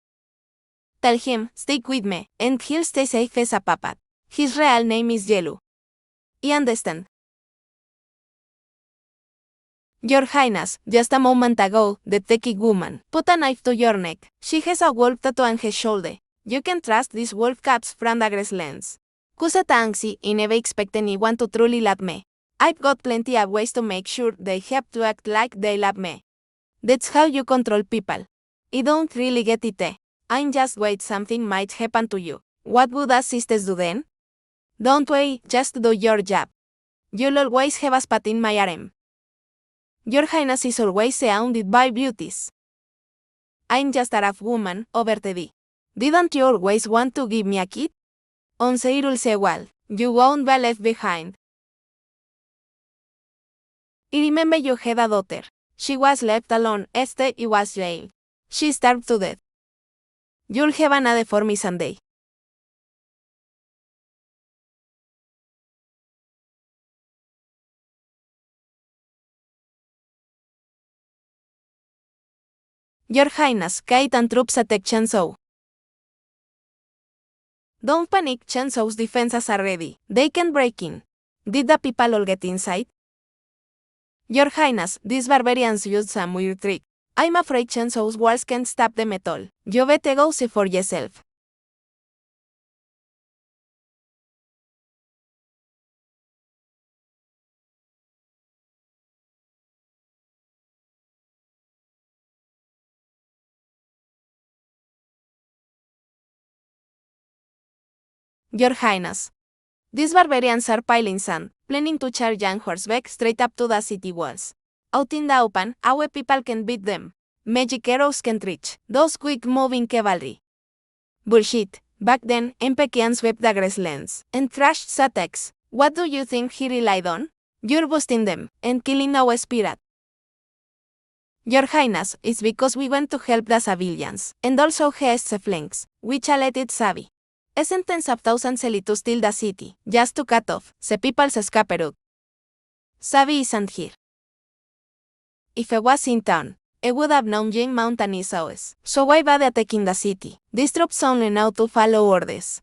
Tell him, stick with me, and he'll stay safe as a puppet. His real name is Yelu. I understand. Your Highness, just a moment ago, the techie woman put a knife to your neck. She has a wolf tattoo on her shoulder. You can trust these wolf caps from the gracelands. Kusata Angsi, I never expect anyone to truly love me. I've got plenty of ways to make sure they have to act like they love me. That's how you control people. I don't really get it. I'm just worried something might happen to you. What would us sisters do then? Don't worry, just do your job. You'll always have a spot in my harem. Your Highness is always surrounded by beauties. I'm just a rough woman, overteddy. Didn't you always want to give me a kid? On Seirul Sewal, you won't be left behind. I remember you had a daughter. She was left alone, I was jailed. She starved to death. You'll have another for me someday. Your Highness, Kaitan troops attack Chansou. Don't panic, Chansou's defenses are ready. They can break in. Did the people all get inside? Your Highness, these barbarians used some weird trick. I'm afraid Chansou's walls can't stop them at all. You better go see for yourself. Your Highness. These barbarians are piling sand, planning to charge on horseback straight up to the city walls. Out in the open, our people can beat them. Magic arrows can't reach those quick-moving cavalry. Bullshit. Back then, Empekian swept the gracelands and crushed Satex. What do you think he relied on? You're boosting them and killing our spirit. Your Highness, it's because we went to help the civilians, and also has the flanks, which I let it savvy. A sentence of thousands to steal the city, just to cut off the people's escape route. Savvy isn't here. If I was in town, I would have known Jim Mountain is ours, so why bother attacking the city? These troops only know to follow orders.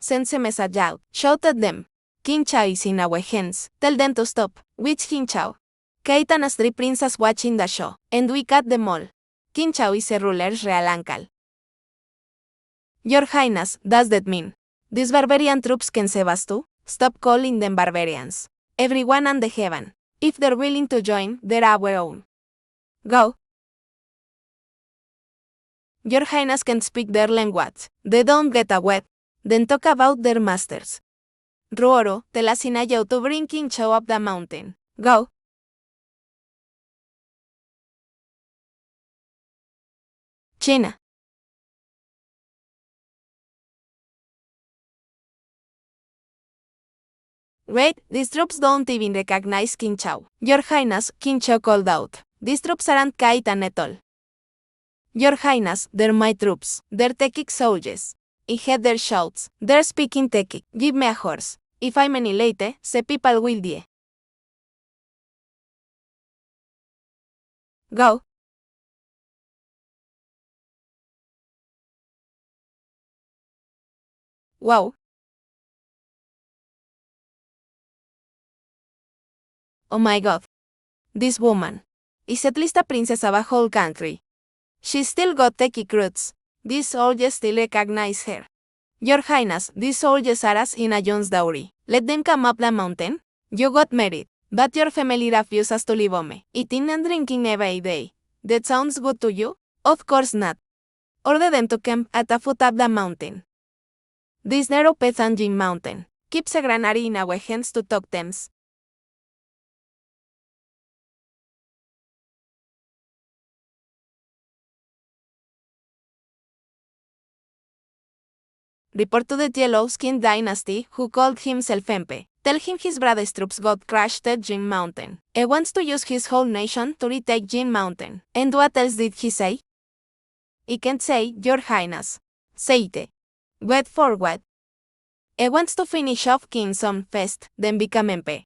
Send a message out, shout at them. King Chao is in our hands, tell them to stop. Which King Chao? Kaitan has 3 princes watching the show, and we cut them all. King Chao is a ruler's real uncle. Your Highness, does that mean these barbarian troops can save us too? Stop calling them barbarians. Everyone under heaven. If they're willing to join, they're our own. Go. Your Highness can speak their language. They don't get a wet. Then talk about their masters. Ruoro, tell Asinayao to bring King Chao up the mountain. Go. China. Wait, these troops don't even recognize King Chao. Your Highness, King Chao called out. These troops aren't Kaitan at all. Your Highness, they're my troops. They're Tekik soldiers. I heard their shouts. They're speaking Tekik. Give me a horse. If I'm any late, the people will die. Go. Wow. Oh my god. This woman is at least a princess of a whole country. She's still got Tekik roots. These soldiers still recognize her. Your Highness, these soldiers are us in a John's dowry. Let them come up the mountain. You got married, but your family refuses to live on me. Eating and drinking every day. That sounds good to you? Of course not. Order them to camp at the foot of the mountain. This narrow path on Jim Mountain keeps a granary in our hands to talk terms. Report to the Yellow-Skinned Dynasty, who called himself Empe. Tell him his brother's troops got crushed at Jin Mountain. He wants to use his whole nation to retake Jin Mountain. And what else did he say? He can't say, Your Highness. Say it. Wait for what? He wants to finish off King Som first, then become MP.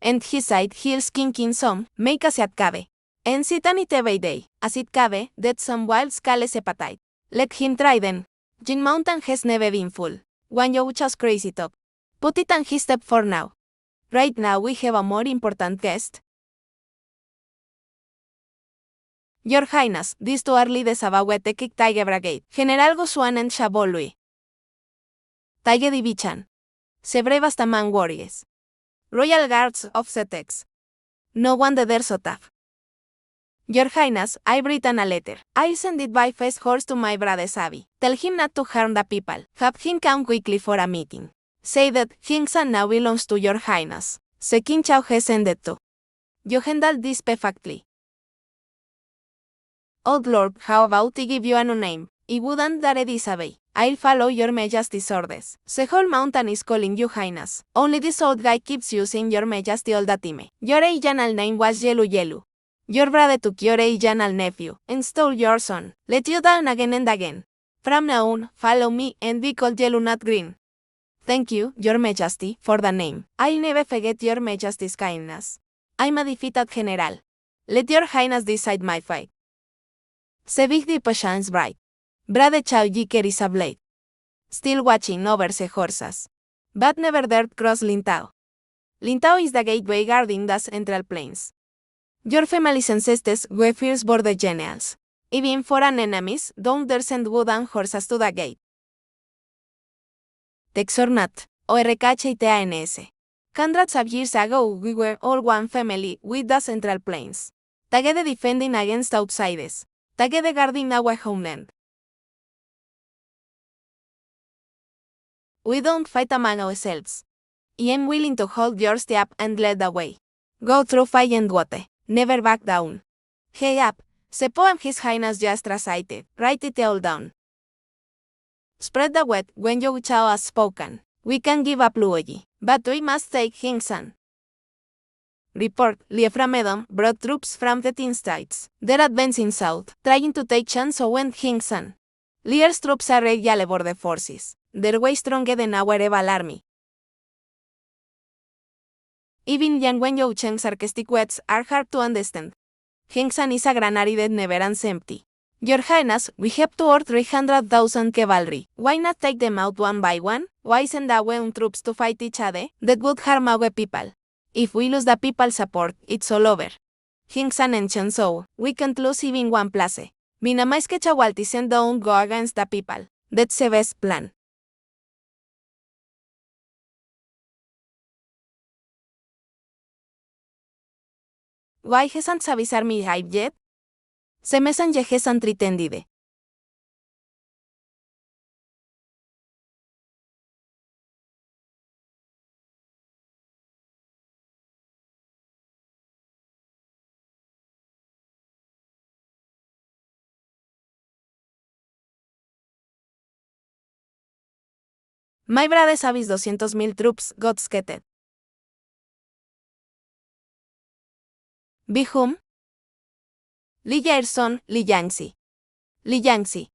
And he said he'll skin King Som, make as it cabe. And sit on it every day, as it cabe, that some wild scales hepatite. Let him try then. Jin Mountain has never been full. One you just crazy talk. Put it on his step for now. Right now we have a more important guest. Your Highness, this to early desabawe tekik taige brigade. General Gosuan and Shabolui. Taige divichan. Sebrebastaman warriors. Royal Guards of Setex. No one the Dersotaf. Your Highness, I've written a letter. I'll send it by fast horse to my brother Sabi. Tell him not to harm the people. Have him come quickly for a meeting. Say that Hingsan now belongs to Your Highness. Sekin Chao has sent to. You handle this perfectly. Old Lord, how about I give you a new name? I wouldn't dare disobey. I'll follow Your Majesty's orders. The whole mountain is calling you Highness. Only this old guy keeps using Your Majesty all the time. Your original name was Yelu Yelu. Your brother took your original nephew and stole your son. Let you down again and again. From now on, follow me and be called Yelu not Green. Thank you, Your Majesty, for the name. I'll never forget Your Majesty's kindness. I'm a defeated general. Let Your Highness decide my fate. Sebig the patience bright. Brother Chao Yiker is a blade. Still watching over the horses. But never dared cross Lintao. Lintao is the gateway guarding the central plains. Your family's ancestors were fierce border generals. Even foreign enemies don't dare send wooden horses to the gate. Texornat, ORKHITANS. Hundreds of years ago we were all one family with the central plains. Together defending against outsiders. Together guarding our homeland. We don't fight among ourselves. I am willing to hold your step and lead the way. Go through fire and water. Never back down. Hey up, the poem His Highness just recited. Write it all down. Spread the word when Your Chao has spoken. We can give up Luoyi, but we must take Hingsan. Report, Lieframedon brought troops from the Tin States. They're advancing south, trying to take Chanso and Hingsan. Lear's troops are regular border forces. They're way stronger than our Eval army. Even Yang Wen Yo Cheng's sarcastic words are hard to understand. Hingsan is a granary that never ends empty. Your Highness, we have 2 or 300,000 cavalry. Why not take them out one by one? Why send our own troops to fight each other? That would harm our people. If we lose the people's support, it's all over. Hingsan and Chenzhou, we can't lose even one place. Minamais que Chawaltisen don't go against the people. That's the best plan. Why hasn't Sabi's army arrived yet? Se mesan ye hasn't retended. My brother Sabi's 200,000 troops got scattered. Be whom? Li Yair's son, Li Yangxi. Li Yangxi.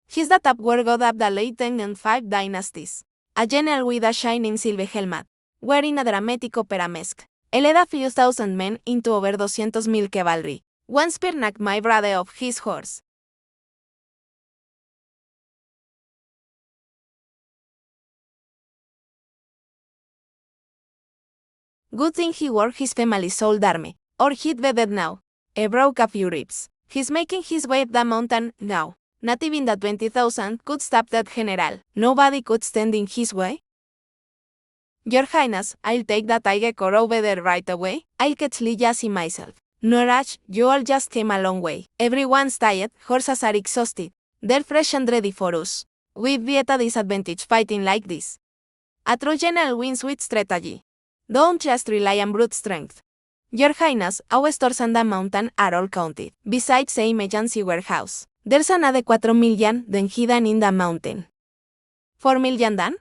He's the top war god of the late 10 and 5 dynasties. A general with a shining silver helmet, wearing a dramatic opera mask. He led a few thousand men into over 200,000 cavalry. One spear knocked my brother off his horse. Good thing he wore his family's old army, or he'd be dead now. He broke a few ribs. He's making his way up the mountain now. Not even the 20,000 could stop that general. Nobody could stand in his way. Your Highness, I'll take that tiger core over there right away. I'll catch Li Yasi myself. No rush, you all just came a long way. Everyone's tired, horses are exhausted. They're fresh and ready for us. We'd be at a disadvantage fighting like this. A true general wins with strategy. Don't just rely on brute strength. Your Highness, our stores on the mountain are all counted. Besides the emergency warehouse, there's another 4 million then hidden in the mountain. 4 million then?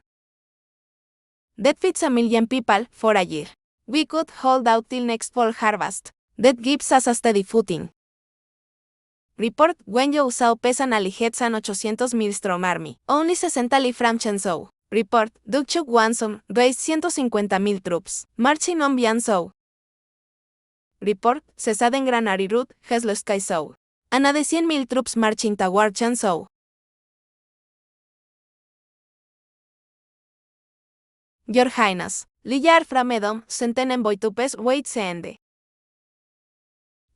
That feeds a million people for a year. We could hold out till next fall harvest. That gives us a steady footing. Report, when you saw pesan alighets an 800,000 strong army. Only 60 from Chenzhou. Report, Dukchuk Wansom, raised 150,000 troops. Marching on Bianzhou. Report, Cesaden Granary Route, has lost Kaizhou. Ana de 100,000 troops marching toward Chenzhou. Your Highness, Liyar Framedom, Senten en Boitupes, wait seende.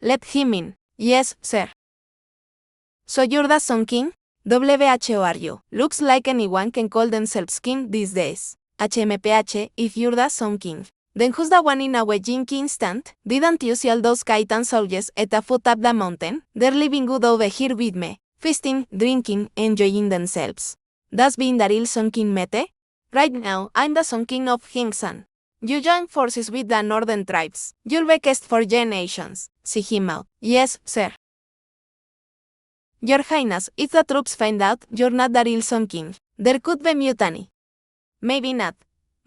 Let him in. Yes, sir. So you're the Sun King? WHO are you? Looks like anyone can call themselves king these days. HMPH, if you're the Sun King. Then who's the one in a wedging instant? Didn't you see all those Kaitan soldiers at the foot of the mountain? They're living good over here with me, feasting, drinking, enjoying themselves. That's being the real Sun King mete? Right now, I'm the Sun King of Hingsan. You join forces with the northern tribes. You'll be cast for generations. See him out. Yes, sir. Your Highness, if the troops find out you're not the real Sun King, there could be mutiny. Maybe not.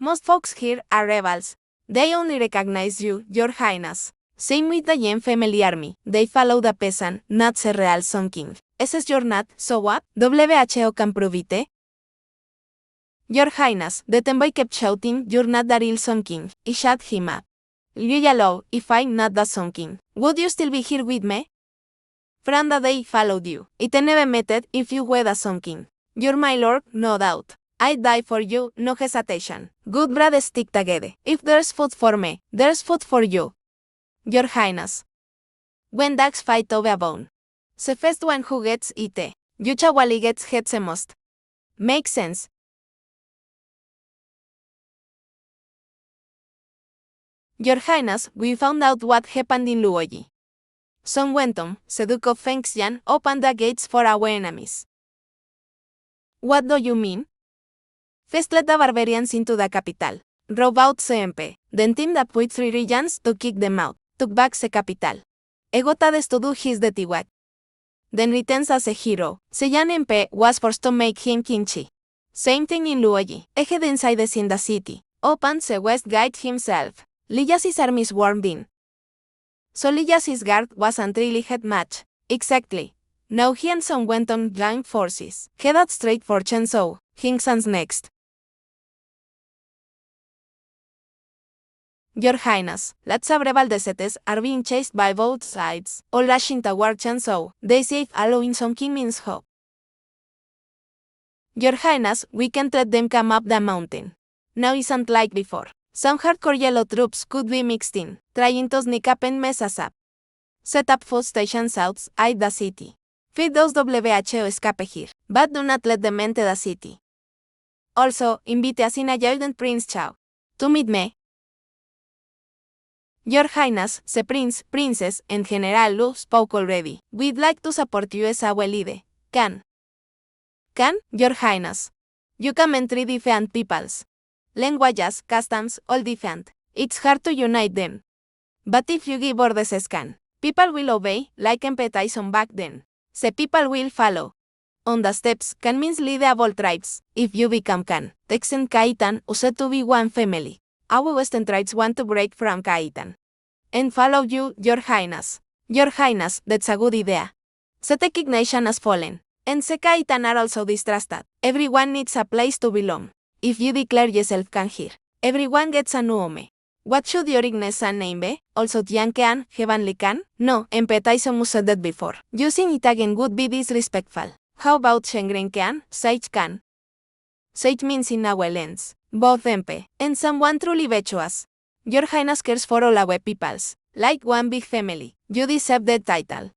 Most folks here are rebels. They only recognize you, Your Highness. Same with the Yen family army. They follow the peasant, not the real Sun King. Ese es your not, so what? WHO can prove it. Your Highness, the Temboy kept shouting, you're not the real Sun King. I shut him up. Liu Yalou, if I'm not the Sun King, would you still be here with me? From the day followed you. It never mattered if you were the Sun King. You're my lord, no doubt. I'd die for you, no hesitation. Good brothers stick together. If there's food for me, there's food for you. Your Highness. When dogs fight over a bone, the first one who gets it. Yuchawali gets hit the most. Makes sense. Your Highness, we found out what happened in Luoyi. Sun Wentom, the Duke of Fengxian, opened the gates for our enemies. What do you mean? First let the barbarians into the capital. Rob out CMP, then teamed up with 3 regions to kick them out, took back the capital. Egotades to do his dirty work. Then returns as a hero. Seyan MP was forced to make him kimchi. Same thing in Luoyi. Ejed inside in the city. Opened the west gate himself. Liyasis army swarmed in. So Liyasis guard was a three-legged match. Exactly. Now he and Sun went on joint forces. Headed straight for Chenzhou. Hingsan's next. Your Highness, lots of rebel desetes are being chased by both sides. All rushing toward Chenzhou. They say allowing Sun King means hope. Your Highness, we can't let them come up the mountain. Now isn't like before. Some hardcore yellow troops could be mixed in, trying to sneak up and mess us up. Set up food stations outside the city. Feed those WHO escape here, but do not let them enter the city. Also, invite a Sina and Prince Chao to meet me. Your Highness, the Prince, Princess, and General Lu spoke already. We'd like to support you as our leader. Can, Your Highness. You come and 3 different peoples. Languages, customs, all different. It's hard to unite them. But if you give orders can, people will obey, like Emperor Tyson back then. The people will follow. On the steps, can means leader of all tribes. If you become Khan, Texan Kaitan used to be one family. Our western tribes want to break from Kaitan and follow you, Your Highness. Your Highness, that's a good idea. The Tekik nation has fallen, and the Kaitan are also distrusted. Everyone needs a place to belong. If you declare yourself Khan here, everyone gets a new home. What should your Ignesan name be? Also Tian Khan, Heavenly Khan? No, Emperor Tyson said that before. Using it again would be disrespectful. How about Shengren Khan, Sage Khan? Sage means in our lands, both Empe and someone truly virtuous. Your Highness cares for all our peoples, like one big family. You deserve that title.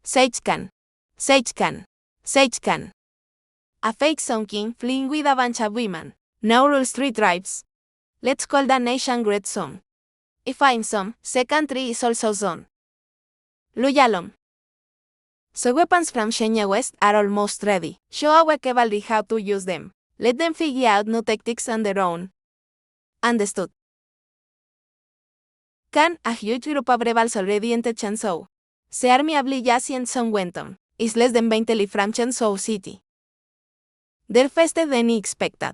Sage Khan. Sage Khan. Sage Khan. A fake Sun King fleeing with a bunch of women. Now rules 3 tribes. Let's call the nation Great Sun. If I'm some, the country is also Zone. Luyalom. The weapons from Shenya West are almost ready. Show our cavalry how to use them. Let them figure out new tactics on their own. Understood. Can, a huge group of rebels already in Chancellor. The army of Liyazi and Song Wenton is less than 20 li from Chancellor City. Der feste than expected.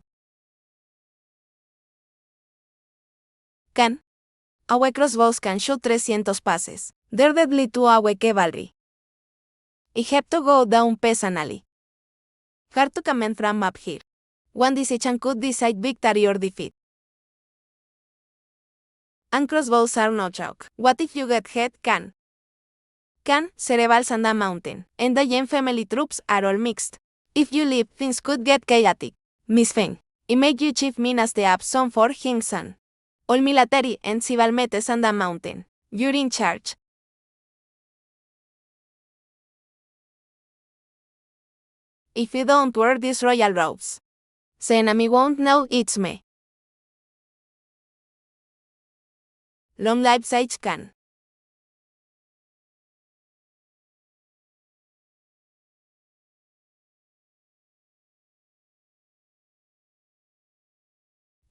Can. Our crossbows can shoot 300 passes. They're deadly to our cavalry. I have to go down personally. Hard to comment from up here. One decision could decide victory or defeat. And crossbows are no joke. What if you get hit? Can, cerebrals and a mountain, and the Yen family troops are all mixed. If you leave, things could get chaotic. Miss Feng, I make you chief minas the Abson for Hingsan. All military and civil metes and a mountain. You're in charge. If you don't wear these royal robes, the enemy won't know it's me. Long life Sage Can.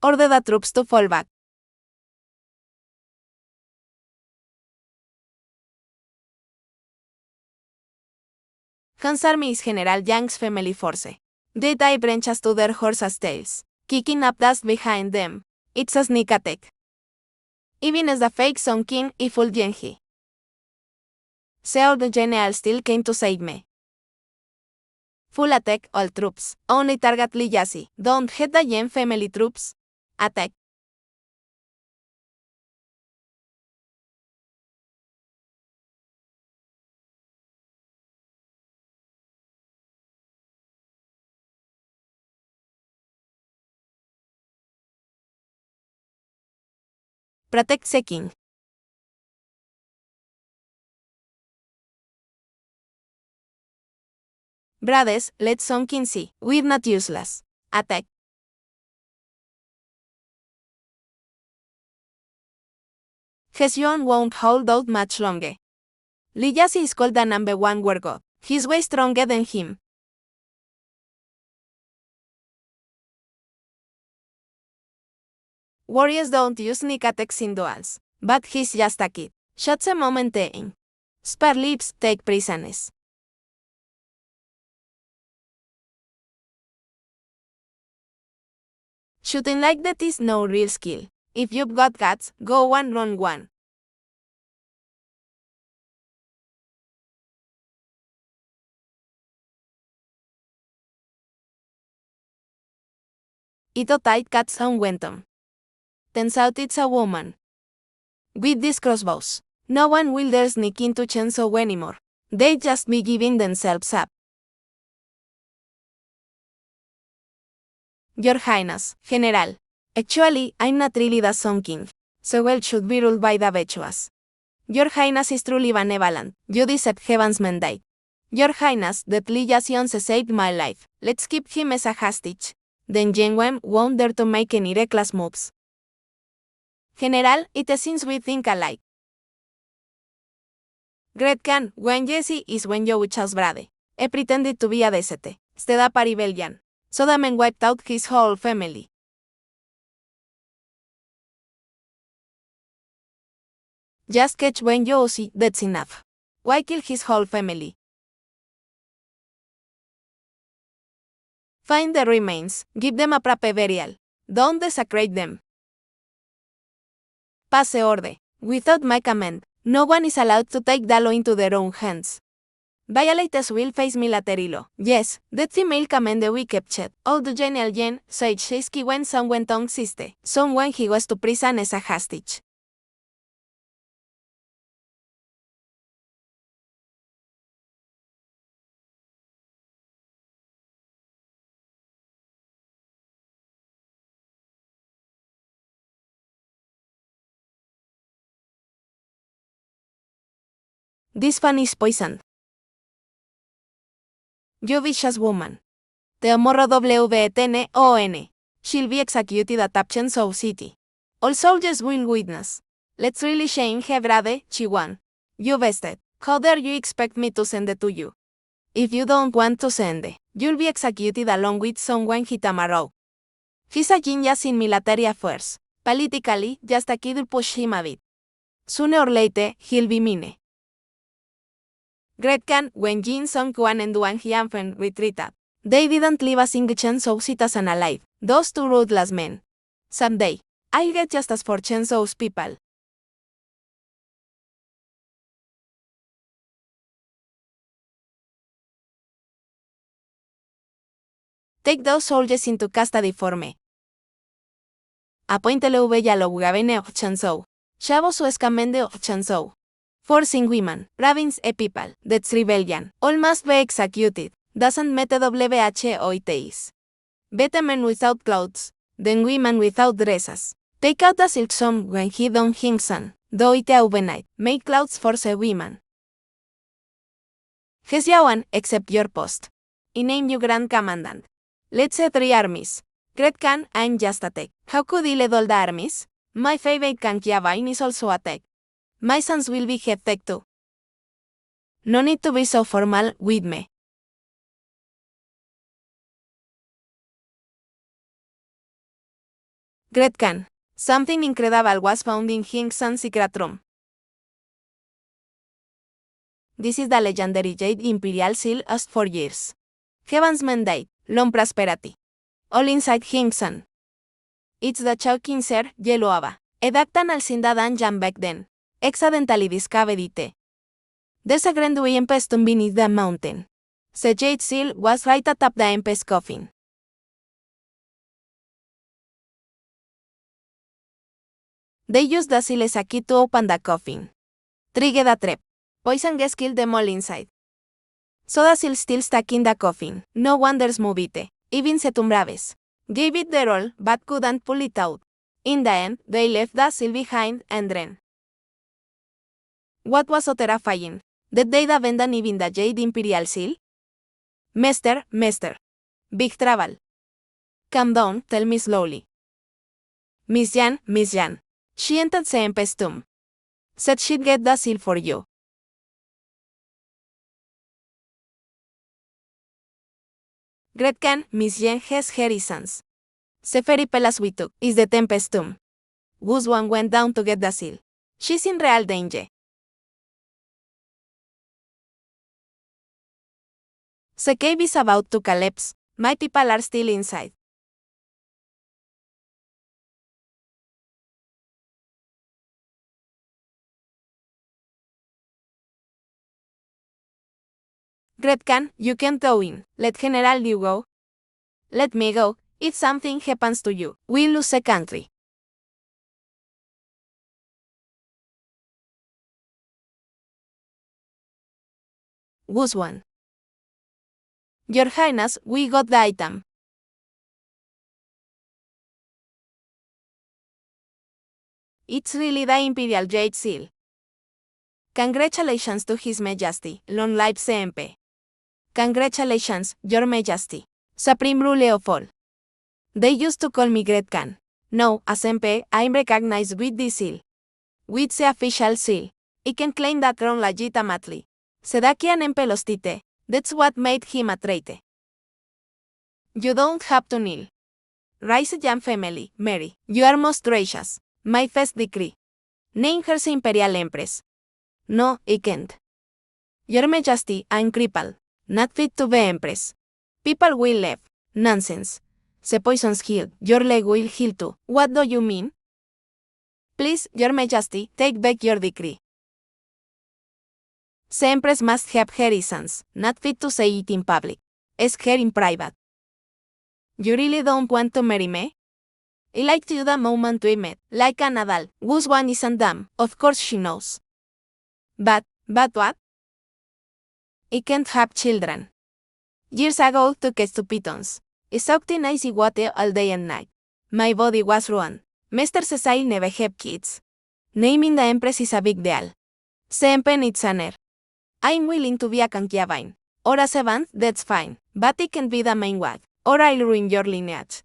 Order the troops to fall back. Han's army is General Yang's family force. They tie branches to their horses' tails, kicking up dust behind them. It's a sneak attack. Even as the fake Song King I full Yenji. The general still came to save me. Full attack all troops. Only target Liyazi. Don't hit the Yen family troops. Attack. Protect the king. Brothers, let Song King see. We're not useless. Attack. Hesiod won't hold out much longer. Liyazi is called the number one war god. He's way stronger than him. Warriors don't use sneak attacks in duels, but he's just a kid. Shots a moment in. Spare lips, take prisoners. Shooting like that is no real skill. If you've got guts, go one run one. Ito tight cuts on Wenton. Turns out it's a woman. With these crossbows, no one will dare sneak into Chenso anymore. They'd just be giving themselves up. Your Highness, General. Actually, I'm not really the Song King. So well should be ruled by the Bechuas. Your Highness is truly benevolent. You deserve heaven's mandate. Your Highness, that Liyazi saved my life. Let's keep him as a hostage. Then Yenwen won't dare to make any reckless moves. General, it seems we think alike. Great Khan, when Jesse is when you chose Brade. I pretended to be a DCT. Steda Paribelian. So the man wiped out his whole family. Just catch when you see, that's enough. Why kill his whole family? Find the remains, give them a proper burial. Don't desecrate them. Pass order. Without my command, no one is allowed to take the law into their own hands. Violators will face military law. Yes, that female commander we captured. Old General Yen, Sage Shiski when someone tongue existe. Someone he was to prison as a hostage. This fan is poisoned. You vicious woman. Teomorro WETNON. She'll be executed at Chenso City. All soldiers will witness. Let's really shame her brother, Chiwan. You bested. How dare you expect me to send it to you? If you don't want to send it, you'll be executed along with someone Hitamaro. He's a genius in military affairs. Politically, just a kid will push him a bit. Sooner or later, he'll be mine. Gretchen, when Jin Song Kwan and Duan Hianfen retreated. They didn't leave a single Chen Zhou citizen alive, those two ruthless men. Someday, I'll get justice for Chen Zhou's people. Take those soldiers into custody for me. Appointe le yalo gabene of Chen Zhou. Chavo su escamende of Chen Zhou. Forcing women, rabbins e people, that's rebellion. All must be executed. Doesn't matter WHOITs. Better men without clothes, than women without dresses. Take out the silk som when he don't himson. Do it overnight. Make clothes for the women. Hes yawan, except your post. I name you Grand Commandant. Let's say 3 armies. Gretchen, I'm just attack. How could I lead all the armies? My favorite concubine is also attack. My sons will be attacked too. No need to be so formal with me. Gretchen, something incredible was found in Hingson's secret room. This is the legendary Jade Imperial Seal used for years. Heaven's mandate, long prosperity. All inside Hingson. It's the Chowking Ser, Yellow Ava. Edactan al Sindadan Jan back then. Accidentally discovered it. There's a grand Empress tomb beneath the mountain. The Jade Seal was right atop the Empress coffin. They used the seal as a key to open the coffin. Trigger the trap. Poison gas killed them all inside. So the seal still stuck in the coffin. No wonders move it. Even the tomb braves. Gave it their all, but couldn't pull it out. In the end, they left the seal behind and ran. What was so terrifying? Did they abandon even the Jade Imperial Seal? Master. Big trouble. Calm down, tell me slowly. Miss Jan. She entered the Empress tomb. Said she'd get the seal for you. Gretchen, Miss Jan has her reasons. The fairy palace we took is the Tempest tomb. Guzwan went down to get the seal. She's in real danger. The cave is about to collapse. My people are still inside. Gretchen, you can't go in. Let General Liu go. Let me go. If something happens to you, we'll lose the country. Guzwan. Your Highness, we got the item. It's really the Imperial Jade Seal. Congratulations to His Majesty, long live CMP. Congratulations, Your Majesty. Supreme ruler of all. They used to call me Gretchen. Now, as MP, I'm recognized with this seal. With the official seal. I can claim that crown legitimately. Sedakian MP lostite. That's what made him a traitor. You don't have to kneel. Rise young family, Mary. You are most gracious. My first decree. Name her the Imperial Empress. No, I can't. Your Majesty, I'm crippled. Not fit to be Empress. People will leave. Nonsense. The poison's healed. Your leg will heal too. What do you mean? Please, Your Majesty, take back your decree. The Empress must have her reasons. Not fit to say it in public. Ask her in private. You really don't want to marry me? I liked you the moment we met. Like an adult. Guzwan isn't dumb. Of course she knows. But what? I can't have children. Years ago, took to pitons. I soaked in icy water all day and night. My body was ruined. Master says I'll never have kids. Naming the Empress is a big deal. Sempre needs an heir. I'm willing to be a concubine. Or a servant, that's fine. But I can't be the main wife. Or I'll ruin your lineage.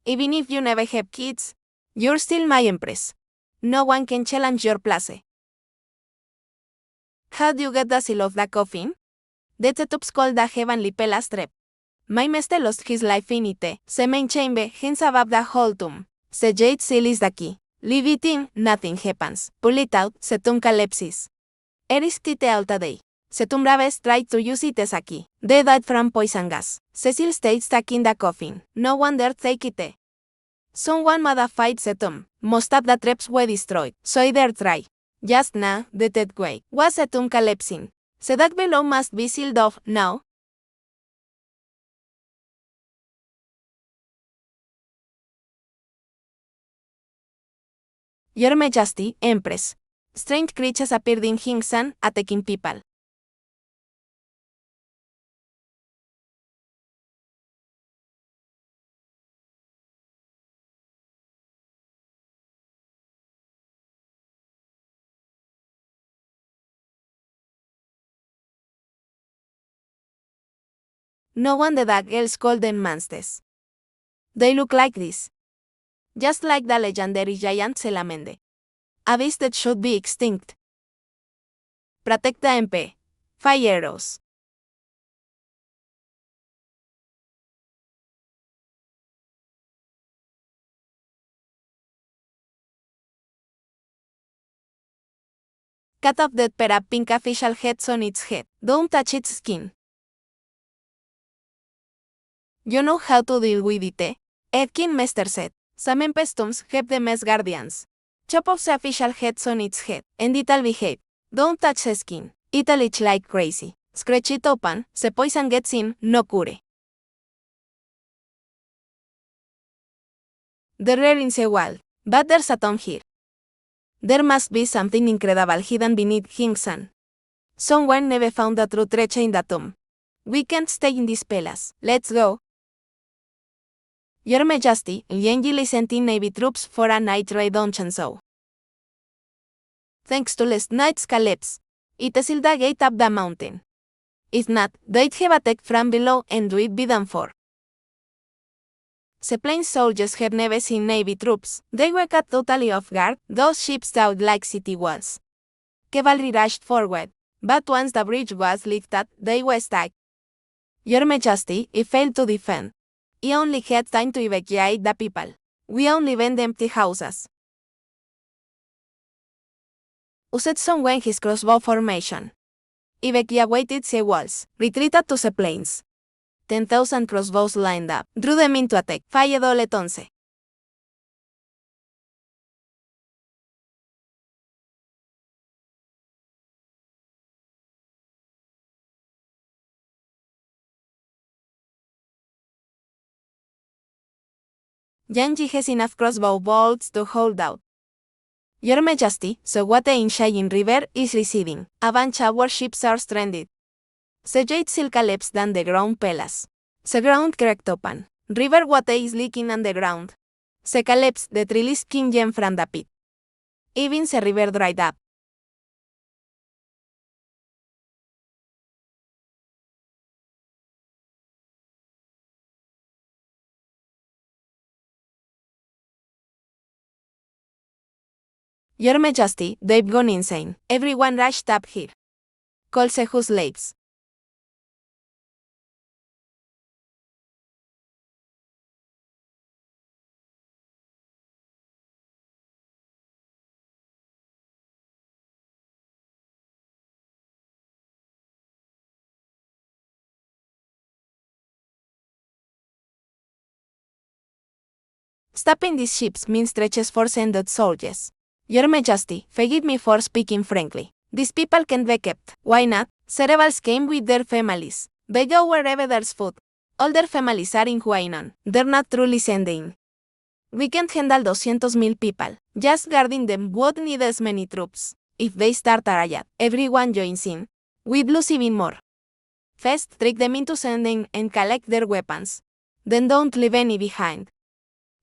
Even if you never have kids, you're still my Empress. No one can challenge your place. How do you get the seal of the coffin? That's the top's called the Heavenly Palace Trap. My master lost his life in it. The main chamber hangs above the whole tomb. The Jade Seal is the key. Leave it in, nothing happens. Pull it out, setum calepsis. Eris tite alta day. Setum braves tried to use it as a key. They died from poison gas. Cecil stayed stuck in the coffin. No one dared take it. Someone modified setum. Most of the traps were destroyed, so I dare try. Just now, the dead way was setum calepsing. So that below must be sealed off now. Your Majesty, Empress. Strange creatures appeared in Hingsan, attacking people. No wonder that girls call them monsters. They look like this. Just like the legendary giant Salamande. A beast that should be extinct. Protect the MP. Fire arrows. Cut off that pair of pink official heads on its head. Don't touch its skin. You know how to deal with it, Edkin Master said. Some empestums have them as guardians. Chop off the official heads on its head, and it'll behave. Don't touch the skin. It'll itch like crazy. Scratch it open, the poison gets in, no cure. They're in the wall, but there's a tomb here. There must be something incredible hidden beneath Hingsan. Someone never found the true treasure in the tomb. We can't stay in this palace. Let's go. Your Majesty, Liengi is sending Navy troops for a night raid on Changsou. Thanks to last night's collapse, it sealed the gate up the mountain. If not, they'd have attacked from below and we'd be done for. The plain soldiers have never seen Navy troops. They were caught totally off guard. Those ships stood like city walls. Cavalry rushed forward, but once the bridge was lifted, they were stuck. Your Majesty, he failed to defend. He only had time to evacuate the people. We only vend empty houses. Used someone his crossbow formation. Evacuated the walls, retreated to the plains. 10,000 crossbows lined up, drew them into attack. Falled all at once. Yanji has enough crossbow bolts to hold out. Your Majesty, so what the Inshayin River is receding. A bunch of warships are stranded. The jade still collapsed underground palace. The ground cracked open. River water is leaking underground. The collapsed that released King Yen from the pit. Even the river dried up. Your Majesty, they've gone insane. Everyone rushed up here. Call Sehu's slaves. Stopping these ships means stretches for sended soldiers. Your Majesty, forgive me for speaking frankly. These people can't be kept. Why not? Cerebrals came with their families. They go wherever there's food. All their families are in Huainan. They're not truly sending. We can't handle 200,000 people. Just guarding them would need as many troops. If they start a riot, everyone joins in. We'd lose even more. First, trick them into sending and collect their weapons. Then don't leave any behind.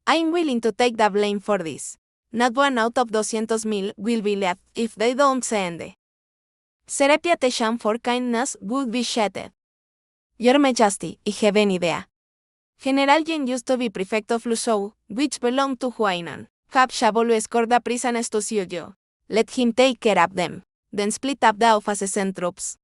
I'm willing to take the blame for this. Not one out of 200,000 will be left if they don't send. Their reputation for kindness would be shattered. Your Majesty, I have an idea. General Yen used to be prefect of Luzhou, which belonged to Huainan. Have Shabolu escort the prisoners to Xiujiu. Let him take care of them. Then split up the offices and troops.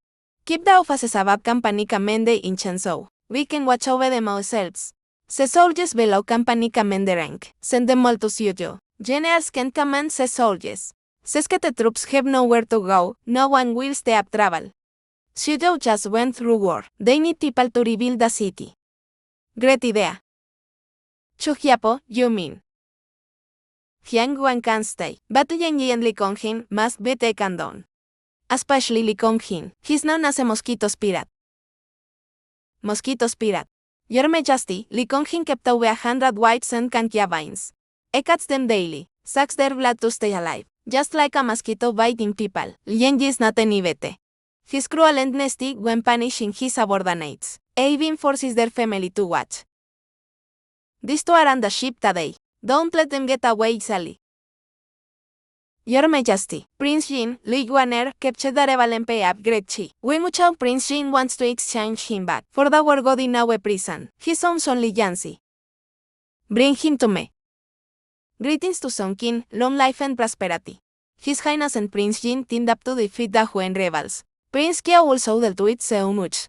Keep the offices above Company Commander in Changsou. We can watch over them ourselves. The soldiers below Company Commander rank. Send them all to Xiujiu. Generals can command the soldiers. Says que the troops have nowhere to go, no one will stop travel. Pseudo just went through war. They need people to rebuild the city. Great idea. Chujiapo, you mean? Hyang Wan can stay, but Yang and Li Konghin must be taken down. Especially Li Konghin. He's known as a mosquito spirit. Mosquito spirit. Your Majesty, Li Konghin kept away 100 wives and concubines. He cuts them daily, sucks their blood to stay alive. Just like a mosquito biting people, Liang is not an ibete. He's cruel and nasty when punishing his subordinates. He even forces their family to watch. These two are on the ship today. Don't let them get away easily. Your Majesty, Prince Jin, Li Yuaner, captured the rebel Emperor Grechi. We Muchao Prince Jin wants to exchange him back for the war god in our prison. He sounds only Yancy. Bring him to me. Greetings to Song King, long life and prosperity. His Highness and Prince Jin teamed up to defeat the Huan rebels. Prince Kiao also dealt with so much.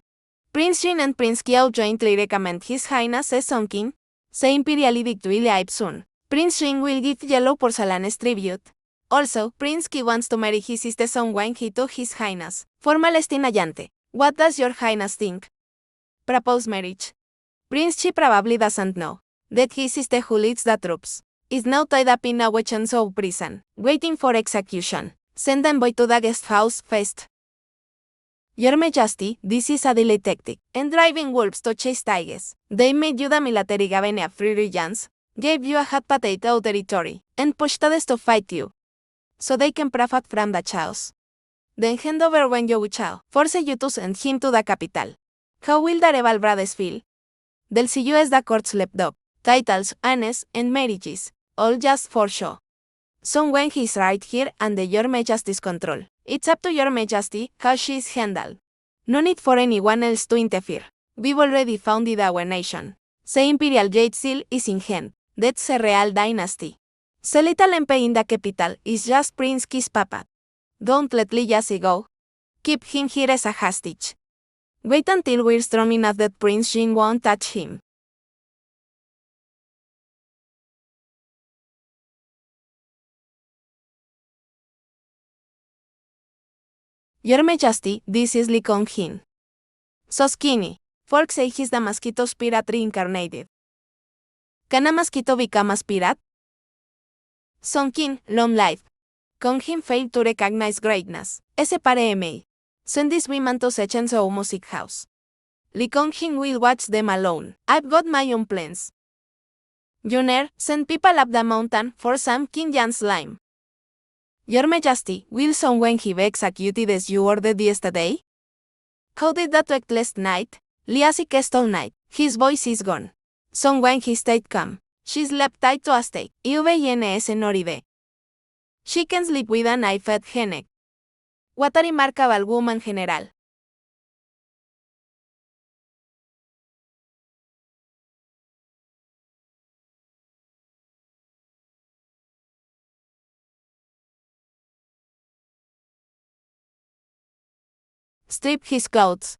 Prince Jin and Prince Kiao jointly recommend His Highness as Song King. The imperial edict will arrive soon. Prince Jin will give yellow porcelain's tribute. Also, Prince Ki wants to marry his sister Song Wanhee to His Highness. Formal Yante. What does your Highness think? Propose marriage. Prince Chi probably doesn't know that his sister who leads the troops is now tied up in a Wechenzhou prison, waiting for execution. Send them boy to the guest house fast. Your Majesty, this is a delay tactic, and driving wolves to chase tigers. They made you the military governor of 3 regions, gave you a hot potato territory, and pushed others to fight you, so they can profit from the chaos. Then hand over Wen You Chao, force you to send him to the capital. How will the rebel brothers feel? They'll see you as the court's lapdog, titles, honors, and marriages, all just for show. Song Wanhee is right here under Your Majesty's control. It's up to Your Majesty how she is handled. No need for anyone else to interfere. We've already founded our nation. The imperial jade seal is in hand. That's a real dynasty. The little MP in the capital is just Prince Ki's puppet. Don't let Li Yasi go. Keep him here as a hostage. Wait until we're strong enough that Prince Jin won't touch him. Your Majesty, this is Li Konghin. So skinny. Folks say he's the mosquito spirit reincarnated. Can a mosquito become a spirit? Song King, long life. Konghin failed to recognize greatness. SPRMA. Send this woman to Wechenzhou music house. Li Konghin will watch them alone. I've got my own plans. Yuner, send people up the mountain for some King Jan's slime. Your Majesty, will Song Wanhee be executed as you ordered yesterday? How did that work last night? Liasi kissed all night. His voice is gone. Song Wanhee stayed calm. She slept tied to a stake. IVNS Noride. She can sleep with a knife at her neck. What a remarkable woman, General. Strip his clothes.